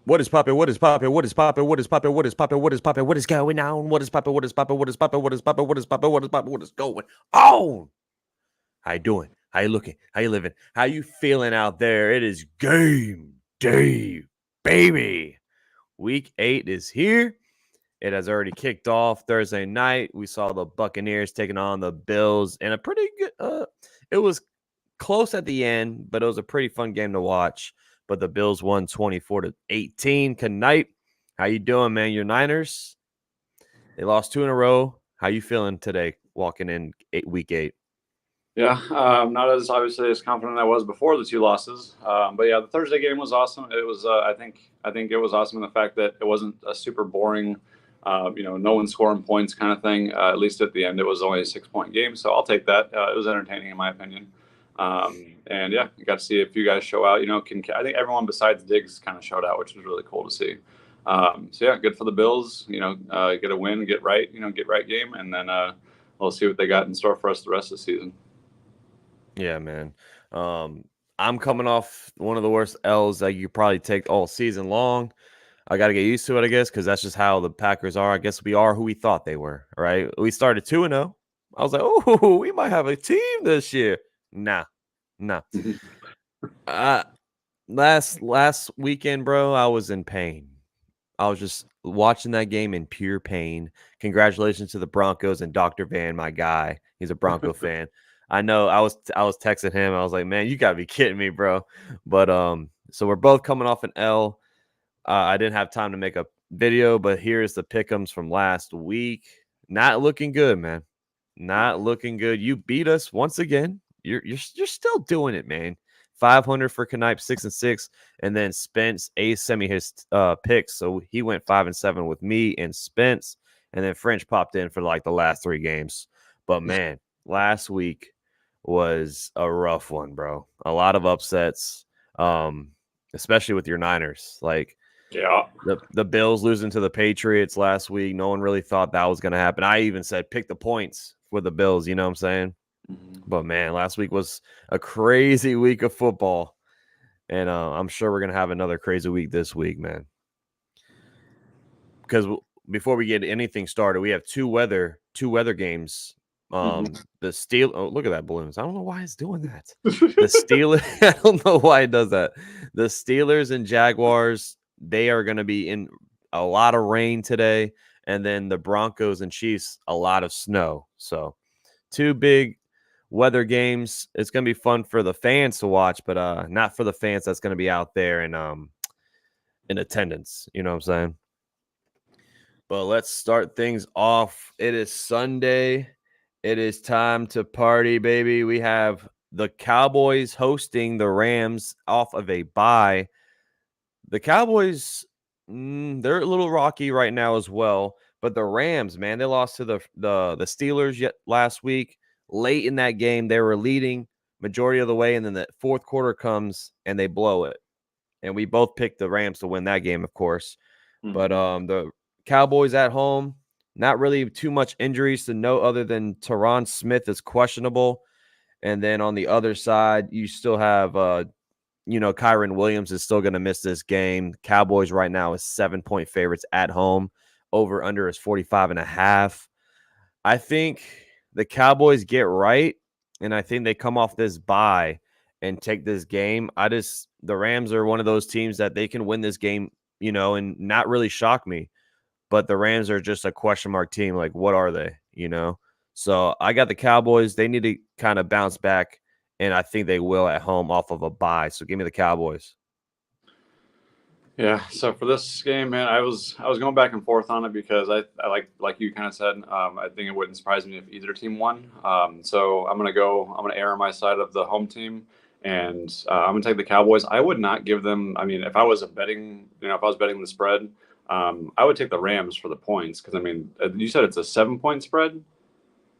What is poppin'? What is poppin'? What is poppin'? What is poppin'? What is poppin'? What is poppin'? What is going on? What is poppin'? What is poppin'? What is poppin'? What is poppin'? What is poppin'? What is poppin'? What is going on? How you doing? How you looking? How you living? How you feeling out there? It is game day, baby. Week 8 is here. It has already kicked off Thursday night. We saw the Buccaneers taking on the Bills and a pretty good it was close at the end, but it was a pretty fun game to watch. But the Bills won 24-18 tonight. How you doing, man? Your Niners, they lost 2 in a row. How you feeling today walking in week 8? Yeah, not as obviously as confident I was before the two losses, but yeah, the Thursday game was awesome. It was, I think it was awesome in the fact that it wasn't a super boring, no one scoring points kind of thing. At least at the end, it was only a 6 point game, so I'll take that. It was entertaining in my opinion, and yeah, you got to see a few guys show out. I think everyone besides Diggs kind of showed out, which was really cool to see. So yeah, good for the Bills. Get a win, get right game, and then we'll see what they got in store for us the rest of the season. Yeah, man. I'm coming off one of the worst L's that you probably take all season long. I got to get used to it, I guess, because that's just how the Packers are. I guess we are who we thought they were, right? We started 2-0. I was like, oh, we might have a team this year. Nah. Uh, last weekend, bro, I was in pain. I was just watching that game in pure pain. Congratulations to the Broncos and Dr. Van, my guy. He's a Bronco fan. I know I was texting him. I was like, man, you gotta be kidding me, bro. But so we're both coming off an L. I didn't have time to make a video, but here's the pick'ems from last week. Not looking good, man. Not looking good. You beat us once again. You're still doing it, man. 500 for Knipe, 6-6, and then Spence sent me his picks, so he went 5-7 with me and Spence, and then French popped in for like the last 3 games. But man, last week was a rough one, bro. A lot of upsets, especially with your Niners. Like, Yeah. the Bills losing to the Patriots last week. No one really thought that was going to happen. I even said pick the points for the Bills. You know what I'm saying? But man, last week was a crazy week of football, and I'm sure we're going to have another crazy week this week, man. Because before we get anything started, we have two weather games. The Steel. Oh, look at that balloons! I don't know why it's doing that. The Steelers. I don't know why it does that. The Steelers and Jaguars. They are going to be in a lot of rain today, and then the Broncos and Chiefs, a lot of snow. So, 2 big weather games. It's going to be fun for the fans to watch, but not for the fans that's going to be out there and in attendance. You know what I'm saying? But let's start things off. It is Sunday. It is time to party, baby. We have the Cowboys hosting the Rams off of a bye. The Cowboys, they're a little rocky right now as well. But the Rams, man, they lost to the Steelers last week. Late in that game, they were leading majority of the way, and then the fourth quarter comes and they blow it. And we both picked the Rams to win that game, of course. But the Cowboys at home, not really too much injuries to note other than Tyron Smith is questionable. And then on the other side, you still have, Kyron Williams is still going to miss this game. Cowboys right now is 7-point favorites at home. Over under is 45.5. I think the Cowboys get right, and I think they come off this bye and take this game. The Rams are one of those teams that they can win this game, and not really shock me. But the Rams are just a question mark team. Like, what are they? So I got the Cowboys. They need to kind of bounce back, and I think they will at home off of a bye. So give me the Cowboys. Yeah, so for this game, man, I was going back and forth on it because I like you kind of said, I think it wouldn't surprise me if either team won. So I'm gonna err on my side of the home team, and I'm gonna take the Cowboys. I would not give them. I mean, if I was betting, if I was betting the spread, I would take the Rams for the points because I mean, you said it's a 7 point spread.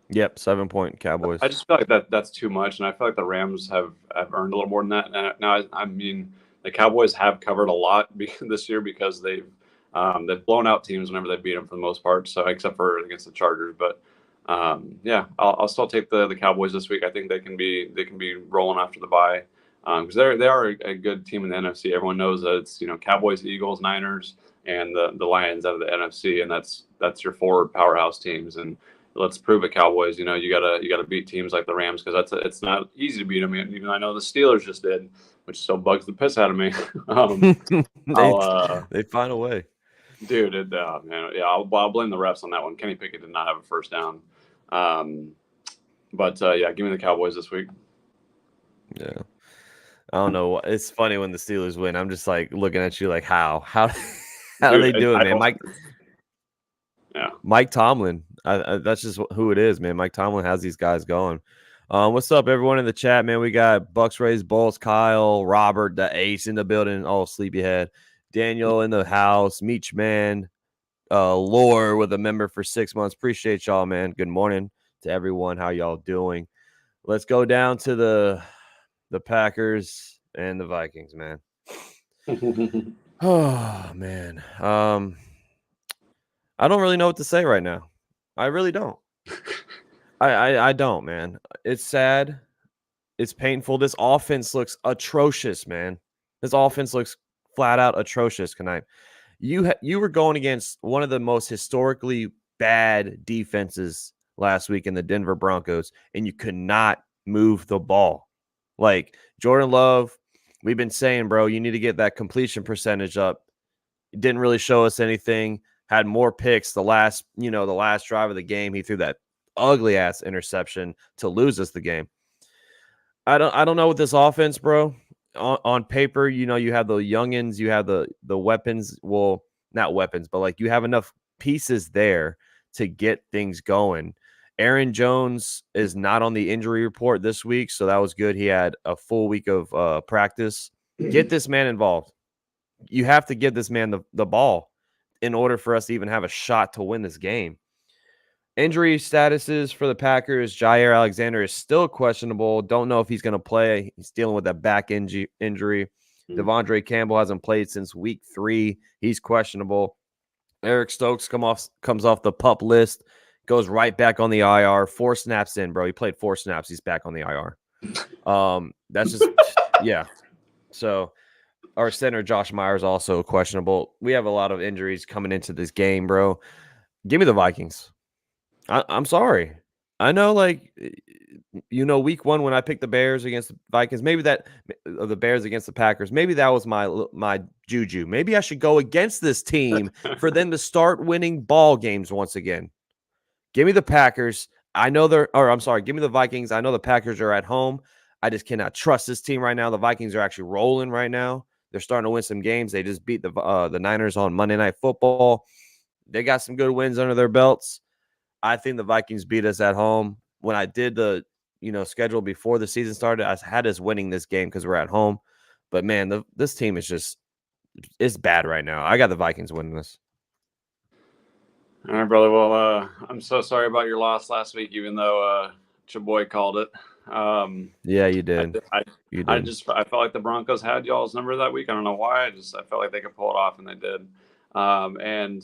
Yep, 7-point Cowboys. I just feel like that's too much, and I feel like the Rams have earned a little more than that. And now, I mean, the Cowboys have covered a lot this year because they've blown out teams whenever they beat them for the most part. So except for against the Chargers, but yeah, I'll still take the Cowboys this week. I think they can be rolling after the bye. because they are a good team in the NFC. Everyone knows that it's Cowboys, Eagles, Niners, and the Lions out of the NFC, and that's your four powerhouse teams. And let's prove it, Cowboys. You gotta beat teams like the Rams because it's not easy to beat them. Even I know the Steelers just did, which still bugs the piss out of me. They find a way. Dude, man, yeah, I'll blame the refs on that one. Kenny Pickett did not have a first down. But yeah, give me the Cowboys this week. Yeah. I don't know. It's funny when the Steelers win. I'm just like looking at you like, how Dude, are they doing, man? Yeah. Mike Tomlin. That's just who it is, man. Mike Tomlin has these guys going. What's up, everyone in the chat, man? We got Bucks Raised Bulls, Kyle, Robert, the Ace in the building. Oh, sleepyhead. Daniel in the house, Meech Man, Lore with a member for 6 months. Appreciate y'all, man. Good morning to everyone. How y'all doing? Let's go down to the Packers and the Vikings, man. Oh, man. I don't really know what to say right now. I really don't. I don't, man. It's sad. It's painful. This offense looks atrocious, man. This offense looks flat out atrocious tonight. You were going against one of the most historically bad defenses last week in the Denver Broncos, and you could not move the ball. Like Jordan Love, we've been saying, bro, you need to get that completion percentage up. It didn't really show us anything. Had more picks the last drive of the game. He threw that ugly ass interception to lose us the game. I don't know with this offense, bro. On paper, you have the youngins, you have the weapons. Well, not weapons, but like you have enough pieces there to get things going. Aaron Jones is not on the injury report this week, so that was good. He had a full week of practice. Get this man involved. You have to give this man the ball in order for us to even have a shot to win this game. Injury statuses for the Packers. Jair Alexander is still questionable. Don't know if he's going to play. He's dealing with that back injury. Devondre Campbell hasn't played since week 3. He's questionable. Eric Stokes comes off the PUP list, goes right back on the IR. 4 snaps in, bro. He played 4 snaps. He's back on the IR. That's just, yeah. So our center, Josh Myers, also questionable. We have a lot of injuries coming into this game, bro. Give me the Vikings. I'm sorry. I know, like, week 1 when I picked the Bears against the Vikings, maybe the Bears against the Packers, maybe that was my juju. Maybe I should go against this team for them to start winning ball games once again. Give me the Packers. Give me the Vikings. I know the Packers are at home. I just cannot trust this team right now. The Vikings are actually rolling right now. They're starting to win some games. They just beat the Niners on Monday Night Football. They got some good wins under their belts. I think the Vikings beat us at home. When I did the schedule before the season started, I had us winning this game because we're at home. But man, this team is it's bad right now. I got the Vikings winning this. All right, brother. Well, I'm so sorry about your loss last week, even though your boy called it. Yeah, you did. I felt like the Broncos had y'all's number that week. I don't know why. I felt like they could pull it off, and they did. And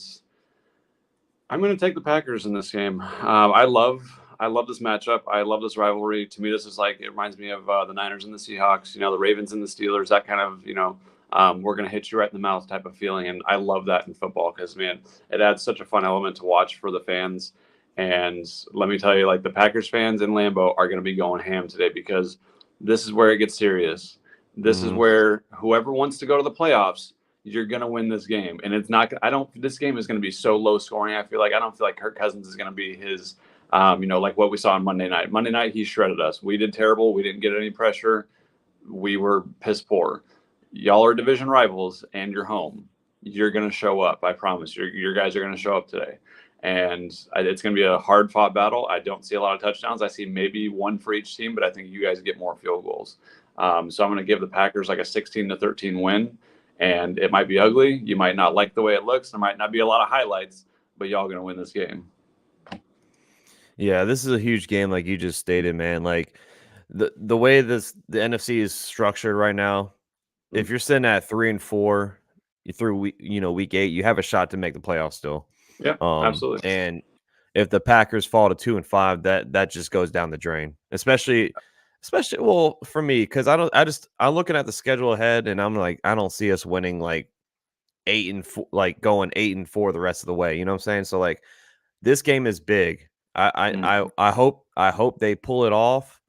I'm going to take the Packers in this game. I love this matchup. I love this rivalry. To me, this is it reminds me of the Niners and the Seahawks, the Ravens and the Steelers, that kind of, we're going to hit you right in the mouth type of feeling. And I love that in football because, man, it adds such a fun element to watch for the fans. And let me tell you, the Packers fans in Lambeau are going to be going ham today because this is where it gets serious. This is where whoever wants to go to the playoffs, you're going to win this game. And it's not, this game is going to be so low scoring. I don't feel like Kirk Cousins is going to be his, like what we saw on Monday night. Monday night, he shredded us. We did terrible. We didn't get any pressure. We were piss poor. Y'all are division rivals and you're home. You're going to show up. I promise. Your guys are going to show up today. And it's going to be a hard fought battle. I don't see a lot of touchdowns. I see maybe 1 for each team, but I think you guys get more field goals. So I'm going to give the Packers a 16-13 win. And it might be ugly. You might not like the way it looks. There might not be a lot of highlights, but y'all going to win this game. Yeah, this is a huge game, like you just stated, man. Like the way the NFC is structured right now, if you're sitting at 3-4, you through week 8, you have a shot to make the playoffs still. Yeah, absolutely. And if the Packers fall to 2-5, that just goes down the drain. Especially Especially, well, for me, because I'm looking at the schedule ahead, and I'm like, I don't see us winning like 8-4, like going 8-4 the rest of the way. You know what I'm saying? So like, this game is big. I hope they pull it off,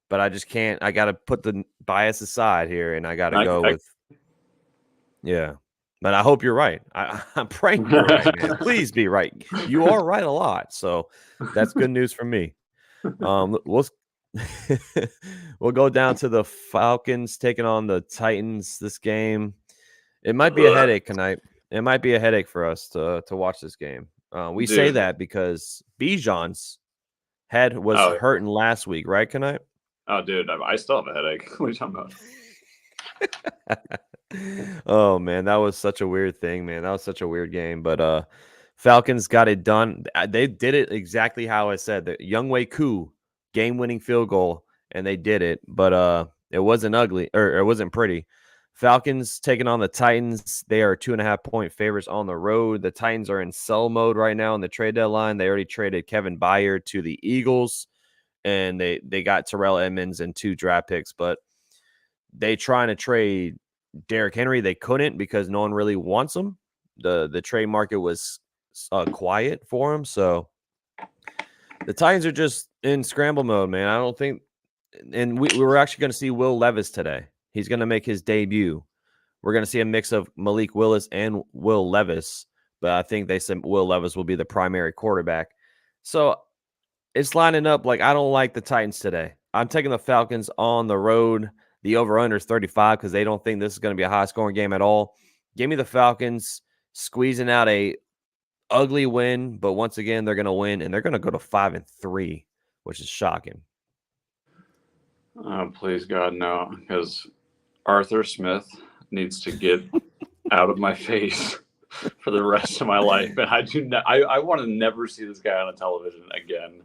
but I just can't. I got to put the bias aside here, and I got to go with yeah. But I hope you're right. I'm praying you're right, man. Please be right. You are right a lot, so that's good news for me. We'll we'll go down to the Falcons taking on the Titans this game. It might be a headache tonight. It might be a headache for us to watch this game. We say that because Bijan's head was hurting last week, right, Kanai? Oh, dude, I still have a headache. What are you talking about? Oh, man, that was such a weird thing, man. That was such a weird game. But Falcons got it done. They did it exactly how I said. The Younghoe Koo game-winning field goal, and they did it. But it wasn't ugly, or it wasn't pretty. Falcons taking on the Titans. They are 2.5-point favorites on the road. The Titans are in sell mode right now in the trade deadline. They already traded Kevin Byard to the Eagles, and they got Terrell Edmonds and 2 draft picks. But they trying to trade Derrick Henry. They couldn't because no one really wants him. The trade market was quiet for him. So the Titans are just in scramble mode, man. I don't think – and we were actually going to see Will Levis today. He's going to make his debut. We're going to see a mix of Malik Willis and Will Levis, but I think they said Will Levis will be the primary quarterback. So it's lining up like I don't like the Titans today. I'm taking the Falcons on the road. The over-under is 35 because they don't think this is going to be a high-scoring game at all. Give me the Falcons squeezing out a ugly win, but once again, they're going to win, and they're going to go to 5-3, which is shocking. Oh, please, God, no, because Arthur Smith needs to get out of my face for the rest of my life. And I want to never see this guy on a television again.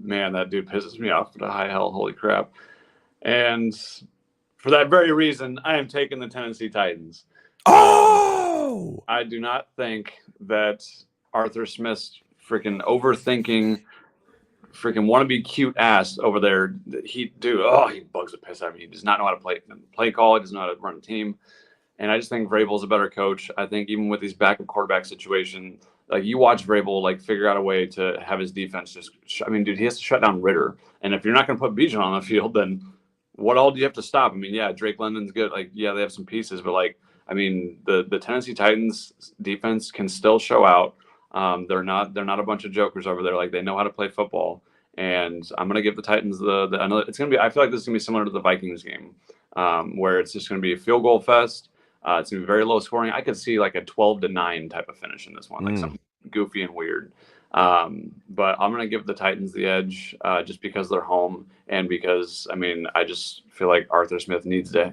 Man, that dude pisses me off to high hell. Holy crap. And for that very reason, I am taking the Tennessee Titans. Oh! I do not think that Arthur Smith's freaking overthinking freaking wannabe cute ass over there. He bugs the piss out of me. He does not know how to play call. He doesn't know how to run a team. And I just think Vrabel's a better coach. I think even with these backup quarterback situation, like you watch Vrabel like figure out a way to have his defense just. Dude, he has to shut down Ritter. And if you're not going to put Bijan on the field, then what all do you have to stop? I mean, yeah, Drake London's good. Like, yeah, they have some pieces, but like, I mean, the Tennessee Titans defense can still show out. They're not a bunch of jokers over there. Like they know how to play football. And I'm going to give the Titans another. It's going to be. I feel like this is going to be similar to the Vikings game, where it's just going to be a field goal fest. It's going to be very low scoring. I could see like a 12-9 type of finish in this one, like something goofy and weird. But I'm going to give the Titans the edge just because they're home and because I just feel like Arthur Smith needs to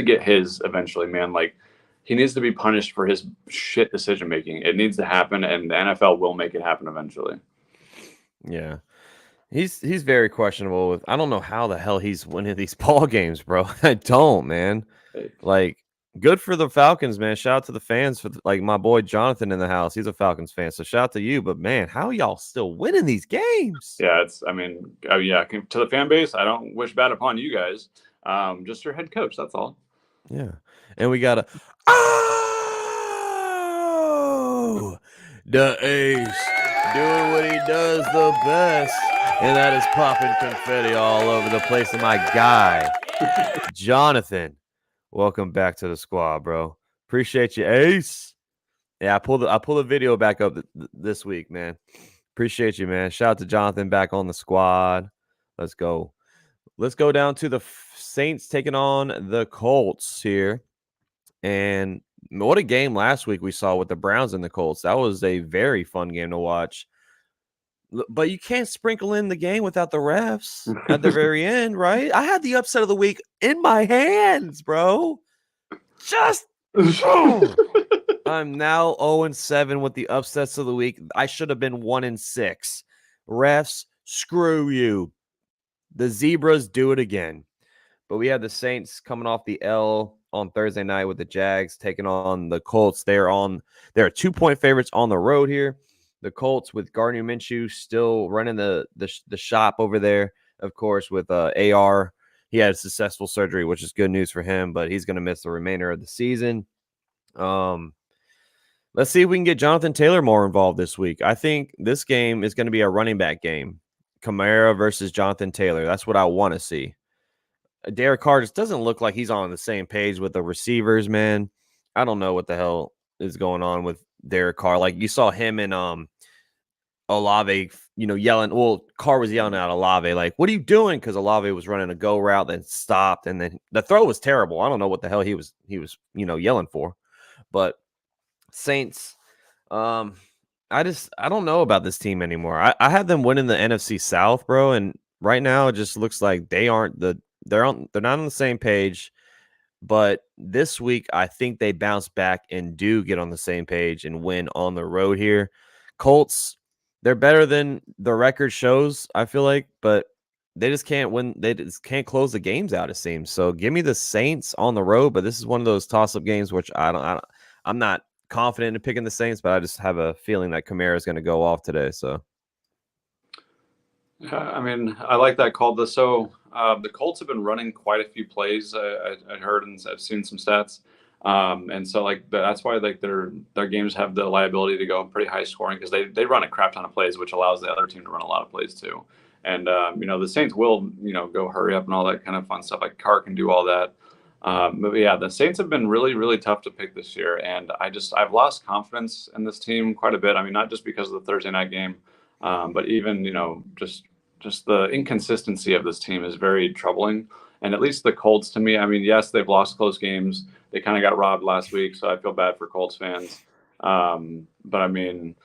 get his eventually, man. Like he needs to be punished for his shit decision making. It needs to happen, and the NFL will make it happen eventually. Yeah. He's very questionable with. I don't know how the hell he's winning these ball games, bro. I don't, man. Like, good for the Falcons, man. Shout out to the fans for like my boy Jonathan in the house. He's a Falcons fan, so shout out to you. But man, how y'all still winning these games? Yeah, to the fan base, I don't wish bad upon you guys. Just your head coach, that's all. Yeah, and we got the ace doing what he does the best. And that is popping confetti all over the place. And my guy, Jonathan, welcome back to the squad, bro. Appreciate you, Ace. Yeah, I pulled the video back up this week, man. Appreciate you, man. Shout out to Jonathan back on the squad. Let's go. Let's go down to the Saints taking on the Colts here. And what a game last week we saw with the Browns and the Colts. That was a very fun game to watch. But you can't sprinkle in the game without the refs at the very end, right? I had the upset of the week in my hands, bro. I'm now 0-7 with the upsets of the week. I should have been 1-6. Refs, screw you. The Zebras do it again. But we have the Saints coming off the L on Thursday night with the Jags taking on the Colts. They're 2-point favorites on the road here. The Colts with Gardner Minshew still running the shop over there. of course, with AR. He had a successful surgery, which is good news for him, but he's going to miss the remainder of the season. Let's see if we can get Jonathan Taylor more involved this week. I think this game is going to be a running back game. Kamara versus Jonathan Taylor. That's what I want to see. Derek Carr just doesn't look like he's on the same page with the receivers, man. I don't know what the hell is going on with Derek Carr. Like you saw him and Olave, yelling. Well, Carr was yelling at Olave, like, "What are you doing?" Because Olave was running a go route, then stopped, and then the throw was terrible. I don't know what the hell he was yelling for. But Saints, I don't know about this team anymore. I had them winning the NFC South, bro, and right now it just looks like they're not on the same page. But this week, I think they bounce back and do get on the same page and win on the road here. Colts, they're better than the record shows, I feel like, but they just can't win. They just can't close the games out, it seems. So give me the Saints on the road, but this is one of those toss-up games which I'm not confident in picking the Saints, but I just have a feeling that Kamara is going to go off today. So, I mean, I like that call. The Colts have been running quite a few plays. I heard and I've seen some stats, and so that's why their games have the liability to go pretty high scoring because they run a crap ton of plays, which allows the other team to run a lot of plays too. And the Saints will go hurry up and all that kind of fun stuff. Like Carr can do all that. But yeah, the Saints have been really, really tough to pick this year, and I've lost confidence in this team quite a bit. I mean, not just because of the Thursday night game, but even just the inconsistency of this team is very troubling. And at least the Colts, to me, I mean, yes, they've lost close games. They kind of got robbed last week, so I feel bad for Colts fans. But I mean,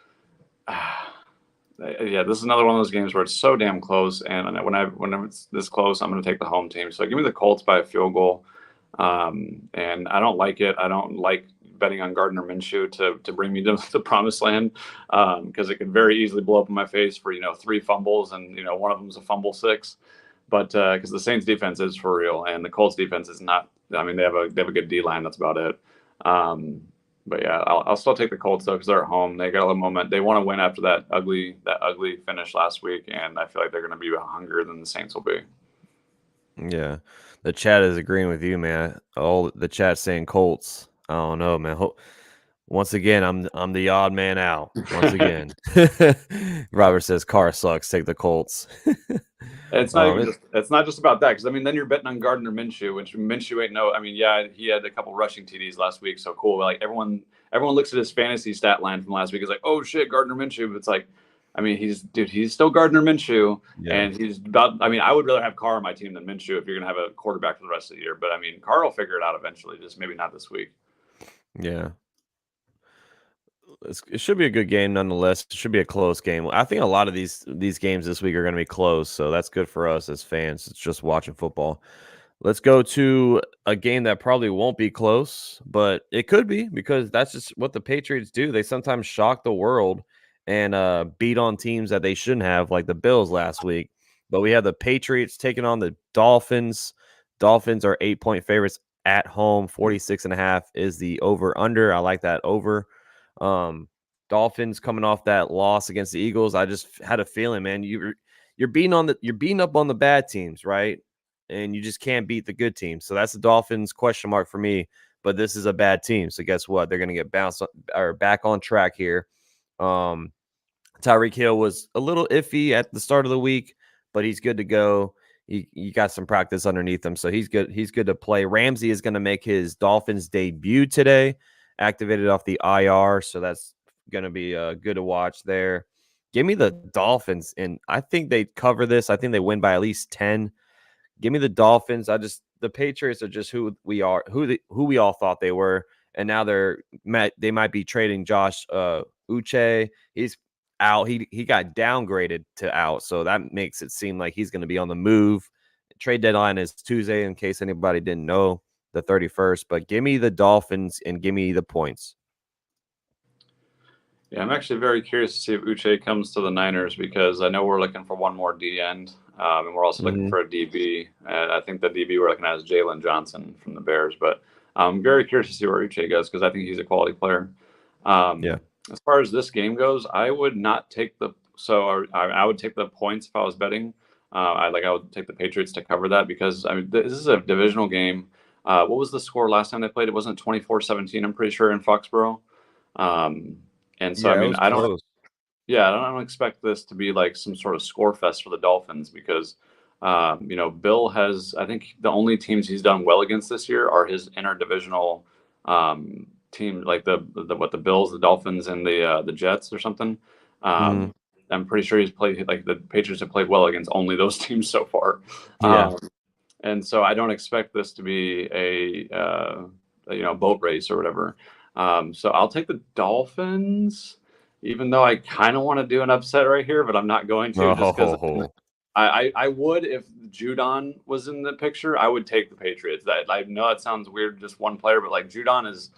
yeah, this is another one of those games where it's so damn close. And when it's this close, I'm going to take the home team. So give me the Colts by a field goal. And I don't like it. I don't like betting on Gardner Minshew to bring me to the promised land because it could very easily blow up in my face for 3 fumbles and one of them is a fumble 6. But because the Saints defense is for real and the Colts defense is not. I mean, they have a good D line. That's about it. But yeah, I'll still take the Colts though because they're at home. They got a little moment. They want to win after that ugly finish last week, and I feel like they're going to be hungrier than the Saints will be. yeah, the chat is agreeing with you, man. All the chat saying Colts. I don't know, man. Once again, I'm the odd man out. Once again, Robert says Carr sucks. Take the Colts. It's not just about that because I mean then you're betting on Gardner Minshew, which Minshew ain't no. I mean, yeah, he had a couple rushing TDs last week, so cool. Like everyone looks at his fantasy stat line from last week. Is like, oh shit, Gardner Minshew. But it's like, I mean, he's still Gardner Minshew, and he's about. I mean, I would rather have Carr on my team than Minshew if you're gonna have a quarterback for the rest of the year. But I mean, Carr will figure it out eventually. Just maybe not this week. Yeah. It should be a good game nonetheless. It should be a close game. I think a lot of these games this week are going to be close, so that's good for us as fans. It's just watching football. Let's go to a game that probably won't be close, but it could be because that's just what the Patriots do. They sometimes shock the world and beat on teams that they shouldn't have, like the Bills last week. But we have the Patriots taking on the Dolphins. Dolphins are 8-point favorites at home. 46.5 is the over/under. I like that over. Dolphins coming off that loss against the Eagles. I just had a feeling, man, you're beating up on the bad teams, right? And you just can't beat the good teams. So that's the Dolphins question mark for me. But this is a bad team. So guess what? They're going to get bounced or back on track here. Tyreek Hill was a little iffy at the start of the week, but he's good to go. He got some practice underneath him, so he's good. He's good to play. Ramsey is going to make his Dolphins debut today, activated off the IR, so that's going to be good to watch there. Give me the Dolphins, and I think they cover this. I think they win by at least 10. Give me the Dolphins. The Patriots are just who we are, who we all thought they were, and now they might be trading Josh Uche. He's out. He got downgraded to out, so that makes it seem like he's going to be on the move. Trade deadline is Tuesday, in case anybody didn't know, the 31st. But give me the Dolphins and give me the points. Yeah, I'm actually very curious to see if Uche comes to the Niners because I know we're looking for one more D end, and we're also looking for a DB. I think the DB we're looking at is Jalen Johnson from the Bears, but I'm very curious to see where Uche goes because I think he's a quality player. Yeah. As far as this game goes, I would not take I would take the points if I was betting. I would take the Patriots to cover that because I mean this is a divisional game. What was the score last time they played? It wasn't 24-17, I'm pretty sure, in Foxborough. And so I Yeah, it mean was close. I don't expect this to be like some sort of score fest for the Dolphins because Bill has, I think the only teams he's done well against this year are his interdivisional team, like the Bills, the Dolphins, and the Jets or something. Mm, I'm pretty sure he's played, like, the Patriots have played well against only those teams so far. yeah. And so I don't expect this to be boat race or whatever. So I'll take the Dolphins, even though I kind of want to do an upset right here, but I'm not going to just because Oh, I would, if Judon was in the picture, I would take the Patriots. That, I know that sounds weird, just one player, but like Judon is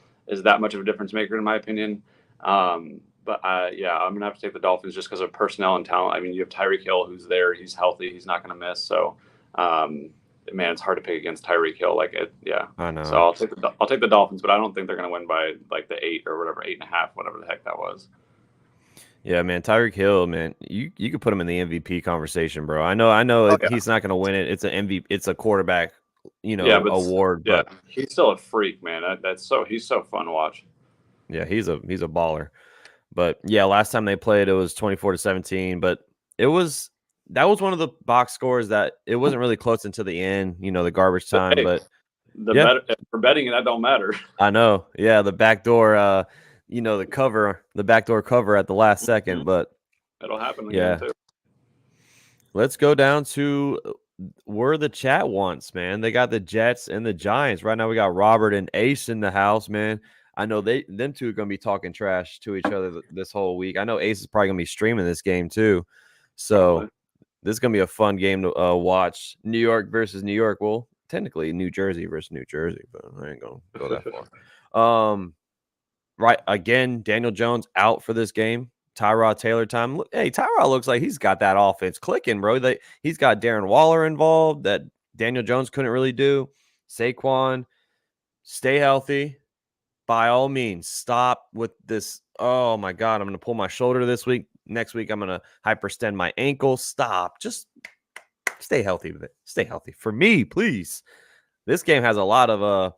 that much of a difference maker in my opinion. But yeah, I'm gonna have to take the Dolphins just because of personnel and talent. I mean, you have Tyreek Hill, who's there, he's healthy, he's not gonna miss. So, man, it's hard to pick against Tyreek Hill. Yeah. I So know. I'll take the Dolphins, but I don't think they're gonna win by like the 8 or whatever, 8.5, whatever the heck that was. Yeah, man, Tyreek Hill, man, you could put him in the MVP conversation, bro. I know Oh yeah. he's not going to win it. It's an MVP, it's a quarterback, Yeah, but award, yeah, but he's still a freak, man. He's so fun to watch. yeah, he's a baller. But yeah, last time they played, it was 24-17. But that was one of the box scores that it wasn't really close until the end, the garbage But time. hey, But yeah, for betting, that don't matter. I know. Yeah, the backdoor, the backdoor cover at the last second. But It'll happen again yeah, too. let's go down to where the chat wants, man. They got the Jets and the Giants. Right now we got Robert and Ace in the house, man. I know them two are going to be talking trash to each other this whole week. I know Ace is probably going to be streaming this game too. So Probably. this is going to be a fun game to watch. New York versus New York. Well, technically New Jersey versus New Jersey, but I ain't going to go that far. Right. Again, Daniel Jones out for this game. Tyrod Taylor time. Hey, Tyrod looks like he's got that offense clicking, bro. He's got Darren Waller involved that Daniel Jones couldn't really do. Saquon, stay healthy. By all means, stop with this. Oh my God, I'm going to pull my shoulder this week. Next week, I'm going to hyperextend my ankle. Stop. Just stay healthy with it. Stay healthy. For me, please. This game has a lot of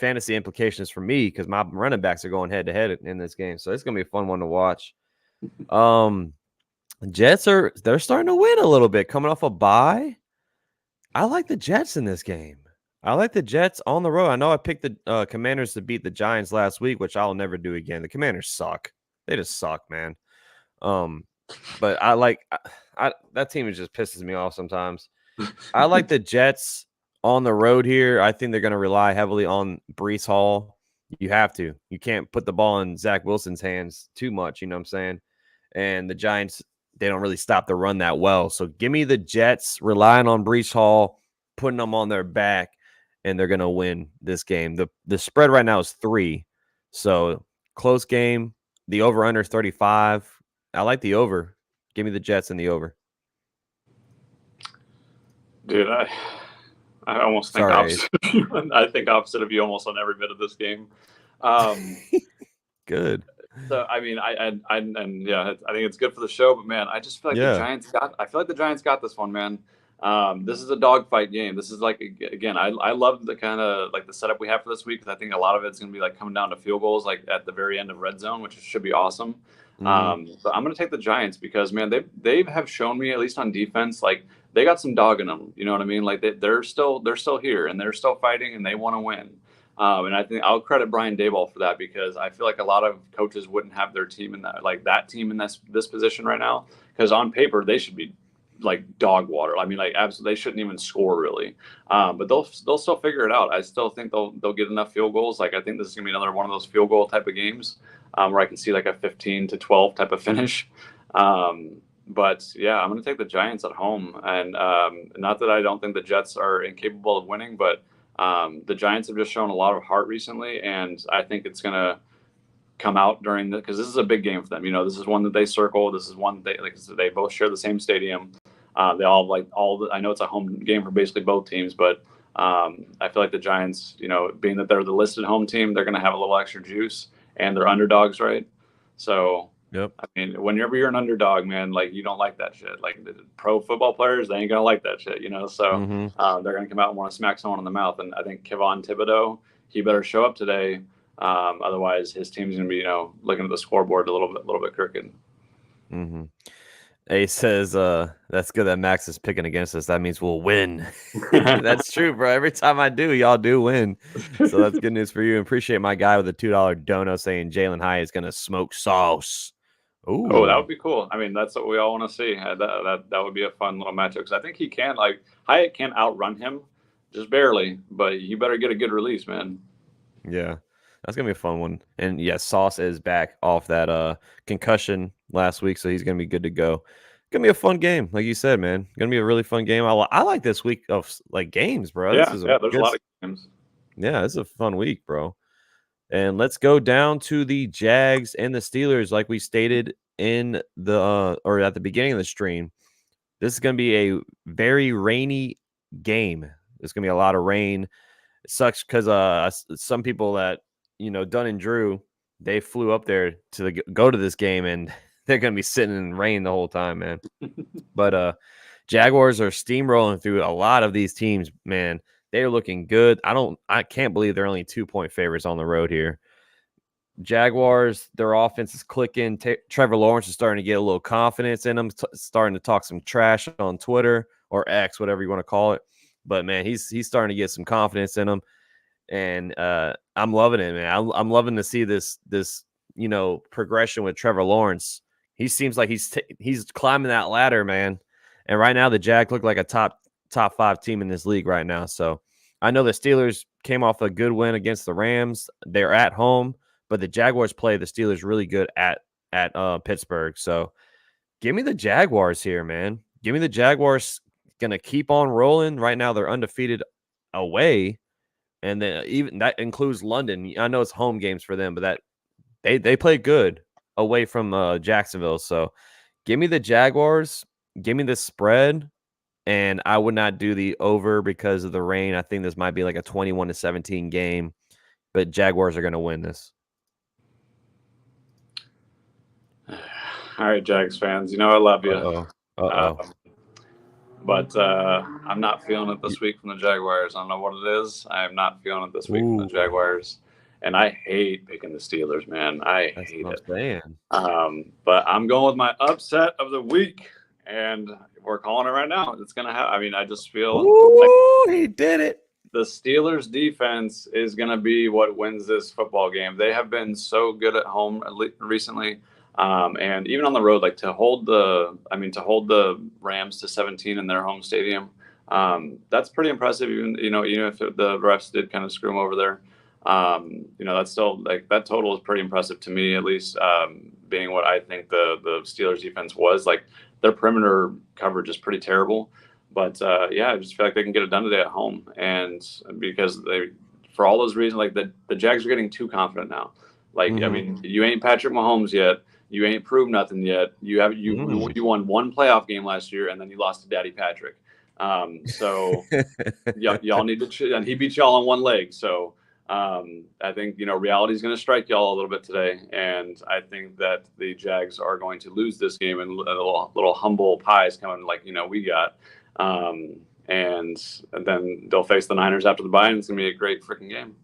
fantasy implications for me because my running backs are going head to head in this game. So it's going to be a fun one to watch. Jets they're starting to win a little bit coming off a bye. I like the Jets in this game. I like the Jets on the road. I know I picked the Commanders to beat the Giants last week, which I'll never do again. The Commanders suck. They just suck, man. But I like that team just pisses me off sometimes. I like the Jets on the road here. I think they're going to rely heavily on Breece Hall. You have to. You can't put the ball in Zach Wilson's hands too much, you know what I'm saying? And the Giants, they don't really stop the run that well. So give me the Jets relying on Breece Hall, putting them on their back, and they're going to win this game. The spread right now is 3. So close game. The over-under is 35. I like the over. Give me the Jets and the over. Dude, I almost think Sorry, opposite of you. I think opposite of you almost on every bit of this game. Good. So I mean, and yeah, I think it's good for the show. But man, I just feel like I feel like the Giants got this one, man. This is a dogfight game. This is like, again, I love the kind of like the setup we have for this week because I think a lot of it's going to be like coming down to field goals, like at the very end of red zone, which should be awesome. But I'm going to take the Giants because, man, they have shown me, at least on defense, like they got some dog in them. You know what I mean? Like they're still here and they're still fighting and they want to win. And I think I'll credit Brian Daboll for that because I feel like a lot of coaches wouldn't have their team in that team in this position right now because on paper they should be like dog water. I mean, like absolutely, they shouldn't even score really. But they'll still figure it out. I still think they'll get enough field goals. Like I think this is gonna be another one of those field goal type of games where I can see like a 15-12 type of finish. But yeah, I'm gonna take the Giants at home, and not that I don't think the Jets are incapable of winning, but the Giants have just shown a lot of heart recently, and I think it's gonna come out because this is a big game for them. You know, this is one that they circle. This is one they both share the same stadium. They all I know it's a home game for basically both teams, but I feel like the Giants, you know, being that they're the listed home team, they're going to have a little extra juice and they're underdogs, right? So Yep. I mean, whenever you're an underdog, man, like you don't like that shit. Like the pro football players, they ain't gonna like that shit, you know. So Mm-hmm. they're gonna come out and want to smack someone in the mouth. And I think Kevon Thibodeau, he better show up today. Otherwise, his team's gonna be, looking at the scoreboard a little bit crooked. Mm-hmm. He says, that's good that Max is picking against us. That means we'll win. That's true, bro. Every time I do, y'all do win. So that's good news for you. Appreciate my guy with a $2 dono saying Jalen Hyatt is gonna smoke sauce. Oh, that Ooh. would be cool. I mean, that's what we all want to see. That would be a fun little matchup because I think he can, like, Hyatt can outrun him, just barely, but you better get a good release, man. Yeah. That's gonna be a fun one. And yeah, Sauce is back off that concussion last week, so he's gonna be good to go. Gonna be a fun game, like you said, man. Gonna be a really fun game. I like this week of like games, bro. This Yeah, is a yeah. There's a good. lot of games. Yeah, this is a fun week, bro. And let's go down to the Jags and the Steelers, like we stated in the or at the beginning of the stream. This is gonna be a very rainy game. There's gonna be a lot of rain. It sucks because some people that Dunn and Drew, they flew up there to go to this game and they're gonna be sitting in rain the whole time, man. But Jaguars are steamrolling through a lot of these teams, man. They're looking good. I can't believe they're only 2-point favorites on the road here. Jaguars, their offense is clicking. Trevor Lawrence is starting to get a little confidence in him, starting to talk some trash on Twitter or X, whatever you want to call it. But man, he's starting to get some confidence in him, and I'm loving it, man. I'm loving to see this progression with Trevor Lawrence. He seems like he's climbing that ladder, man. And right now, the Jags look like a top 5 team in this league right now. So I know the Steelers came off a good win against the Rams. They're at home, but the Jaguars play the Steelers really good at Pittsburgh. So give me the Jaguars here, man. Give me the Jaguars. Gonna keep on rolling. Right now, they're undefeated away, and then even that includes London. I know it's home games for them, but that they play good away from Jacksonville. So give me the Jaguars. Give me the spread. And I would not do the over because of the rain. I think this might be like a 21-17 game, but Jaguars are going to win this. All right, Jags fans, I love you. Uh-oh. But I'm not feeling it this week from the Jaguars. I don't know what it is. I am not feeling it this week from the Jaguars. And I hate picking the Steelers, man. I hate it. But I'm going with my upset of the week. And we're calling it right now. It's going to happen. I mean, I just feel like he did it. The Steelers defense is going to be what wins this football game. They have been so good at home recently. And even on the road, like to hold the Rams to 17 in their home stadium, that's pretty impressive. Even if the refs did kind of screw them over there, that's still like that total is pretty impressive to me, at least being what I think the Steelers defense was. Like their perimeter coverage is pretty terrible, but I just feel like they can get it done today at home, and because for all those reasons, like the Jags are getting too confident now. Like I mean, you ain't Patrick Mahomes yet. You ain't proved nothing yet. You won one playoff game last year, and then you lost to Daddy Patrick. So y'all need to and he beat y'all on one leg. So I think reality is going to strike y'all a little bit today, and I think that the Jags are going to lose this game, and a little humble pies coming like we got. And then they'll face the Niners after the bye, and it's gonna be a great freaking game.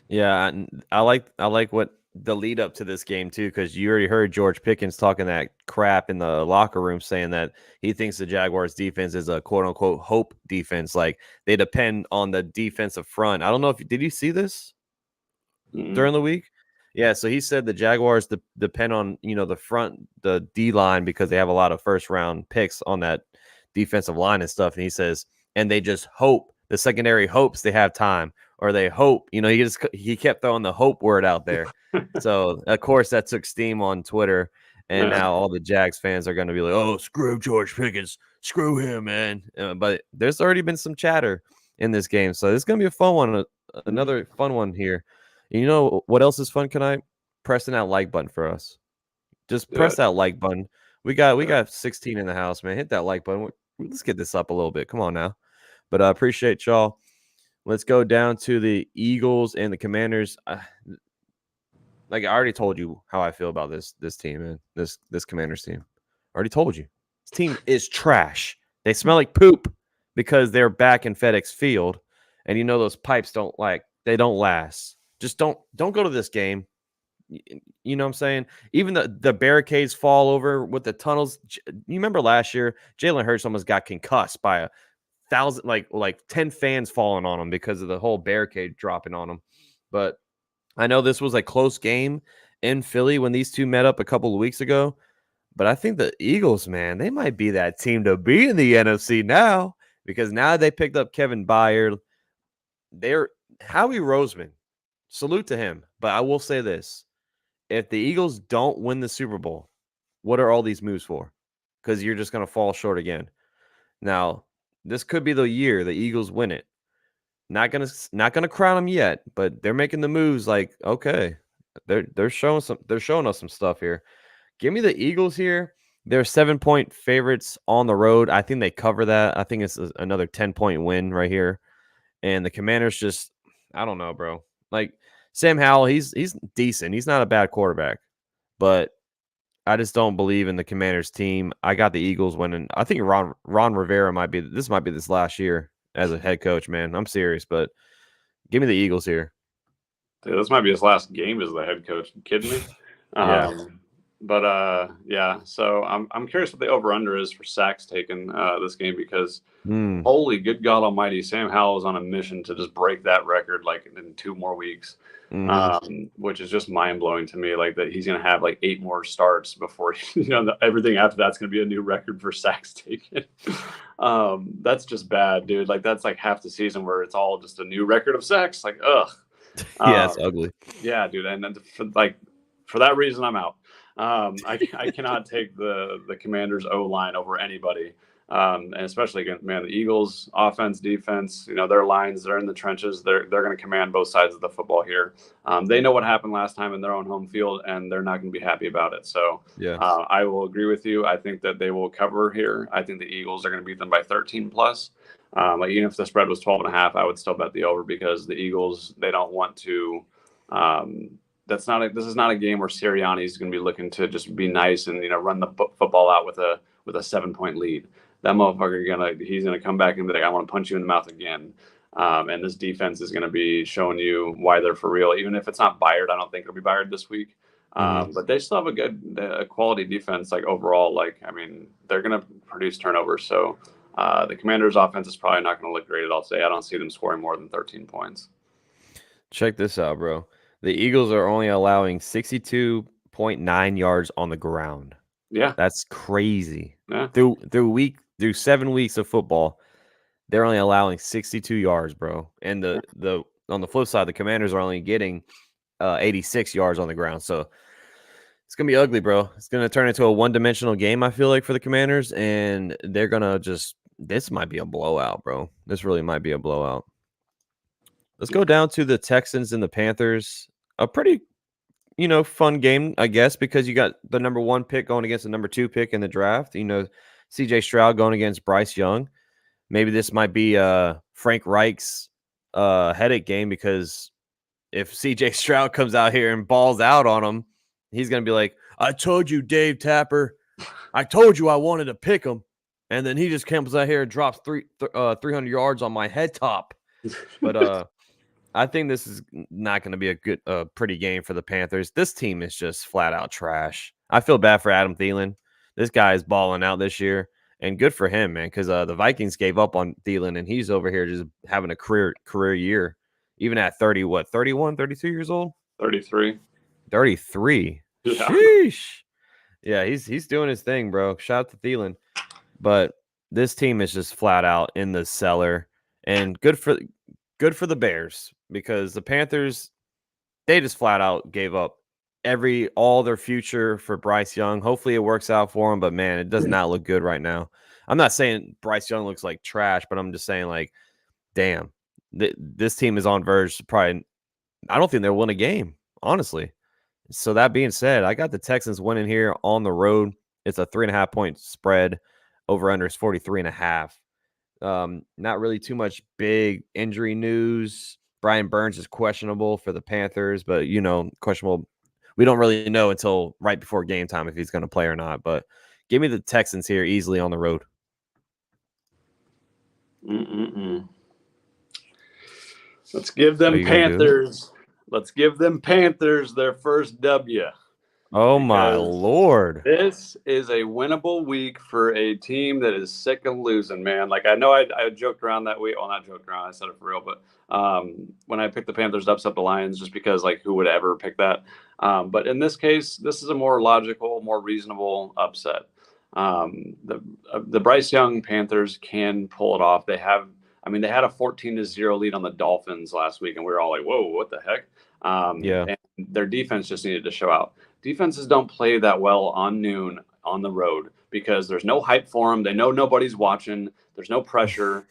Yeah, I like what the lead up to this game too, because you already heard George Pickens talking that crap in the locker room, saying that he thinks the Jaguars defense is a quote unquote hope defense. Like they depend on the defensive front. I don't know if did you see this during the week? Yeah, so he said the Jaguars depend on the front, the D line, because they have a lot of first round picks on that defensive line and stuff. And he says, and they just hope, the secondary hopes they have time, or they hope, he kept throwing the hope word out there. So of course that took steam on Twitter, and now all the Jags fans are going to be like, oh, screw George Pickens, screw him, man. But there's already been some chatter in this game, so it's going to be a fun one, another fun one here. And you know what else is fun tonight? Pressing that like button for us. Just press that like button. We got 16 in the house, man. Hit that like button. Let's get this up a little bit. Come on now. But I appreciate y'all. Let's go down to the Eagles and the Commanders. Like I already told you how I feel about this team, man. This Commanders team. I already told you. This team is trash. They smell like poop because they're back in FedEx Field, and you know those pipes they don't last. Just don't go to this game. You know what I'm saying? Even the barricades fall over with the tunnels. You remember last year, Jalen Hurts almost got concussed by 1,000, like 10 fans falling on him because of the whole barricade dropping on him. But I know this was a close game in Philly when these two met up a couple of weeks ago. But I think the Eagles, man, they might be that team to beat in the NFC now because now they picked up Kevin Byard. They're Howie Roseman. Salute to him. But I will say this. If the Eagles don't win the Super Bowl, what are all these moves for? Because you're just going to fall short again. Now, this could be the year the Eagles win it. Not gonna crown them yet, but they're making the moves. Like, okay, they're showing us some stuff here. Give me the Eagles here. They're 7-point favorites on the road. I think they cover that. I think it's another 10-point win right here. And the Commanders just, I don't know, bro. Like Sam Howell, he's decent. He's not a bad quarterback, but I just don't believe in the Commanders team. I got the Eagles winning. I think Ron Rivera might be this last year as a head coach, man. I'm serious, but give me the Eagles here. Dude, this might be his last game as the head coach. You kidding me? Yeah. But yeah. So I'm curious what the over under is for sacks taken this game because holy good God Almighty, Sam Howell is on a mission to just break that record like in 2 more weeks, which is just mind blowing to me. Like that he's gonna have like 8 more starts before everything after that's gonna be a new record for sacks taken. That's just bad, dude. Like that's like half the season where it's all just a new record of sacks. Like ugh. Yeah, it's ugly. Yeah, dude. And then for that reason, I'm out. I cannot take the Commanders O line over anybody, and especially against the Eagles offense, defense. Their lines, they're in the trenches. They're going to command both sides of the football here. They know what happened last time in their own home field, and they're not going to be happy about it. So yeah, I will agree with you. I think that they will cover here. I think the Eagles are going to beat them by 13 plus. Like even if the spread was 12.5, I would still bet the over because the Eagles, they don't want to. This is not a game where Sirianni is going to be looking to just be nice and run the football out with a 7-point lead. That motherfucker he's gonna come back and be like, I want to punch you in the mouth again. And this defense is going to be showing you why they're for real. Even if it's not Byard, I don't think it'll be Byard this week. But they still have a good quality defense. Like overall, they're going to produce turnovers. So the Commanders' offense is probably not going to look great at all today. I don't see them scoring more than 13 points. Check this out, bro. The Eagles are only allowing 62.9 yards on the ground. Yeah, that's crazy. Yeah. Through 7 weeks of football, they're only allowing 62 yards, bro. And the on the flip side, the Commanders are only getting 86 yards on the ground. So it's gonna be ugly, bro. It's gonna turn into a one-dimensional game, I feel like, for the Commanders, and they're gonna this might be a blowout, bro. This really might be a blowout. Let's go down to the Texans and the Panthers. A pretty, fun game, I guess, because you got the number 1 pick going against the number 2 pick in the draft. CJ Stroud going against Bryce Young. Maybe this might be Frank Reich's headache game because if CJ Stroud comes out here and balls out on him, he's going to be like, I told you, Dave Tapper. I told you I wanted to pick him. And then he just comes out here and drops 300 yards on my head top. But I think this is not going to be a pretty game for the Panthers. This team is just flat out trash. I feel bad for Adam Thielen. This guy is balling out this year, and good for him, man, because the Vikings gave up on Thielen, and he's over here just having a career year, even at 31, 32 years old? 33. 33. Yeah. Sheesh. Yeah, he's doing his thing, bro. Shout out to Thielen. But this team is just flat out in the cellar, and good for the Bears because the Panthers, they just flat out gave up all their future for Bryce Young. Hopefully it works out for him, but man, it does not look good right now. I'm not saying Bryce Young looks like trash, but I'm just saying, like, damn, this team is on verge to probably, I don't think they'll win a game, honestly. So that being said, I got the Texans winning here on the road. It's a 3.5-point spread. Over under is 43.5. Not really too much big injury news. Brian Burns is questionable for the Panthers, but questionable we don't really know until right before game time if he's going to play or not. But give me the Texans here easily on the road. Let's give them Panthers. Let's give them Panthers their first W. Oh, my Lord. This is a winnable week for a team that is sick of losing, man. Like, I know I joked around that week. Well, not joked around. I said it for real. But when I picked the Panthers to upset the Lions, just because, like, who would ever pick that? But in this case, this is a more logical, more reasonable upset. The Bryce Young Panthers can pull it off. They had a 14-0 lead on the Dolphins last week, and we were all like, whoa, what the heck? And their defense just needed to show out. Defenses don't play that well on noon on the road because there's no hype for them. They know nobody's watching. There's no pressure.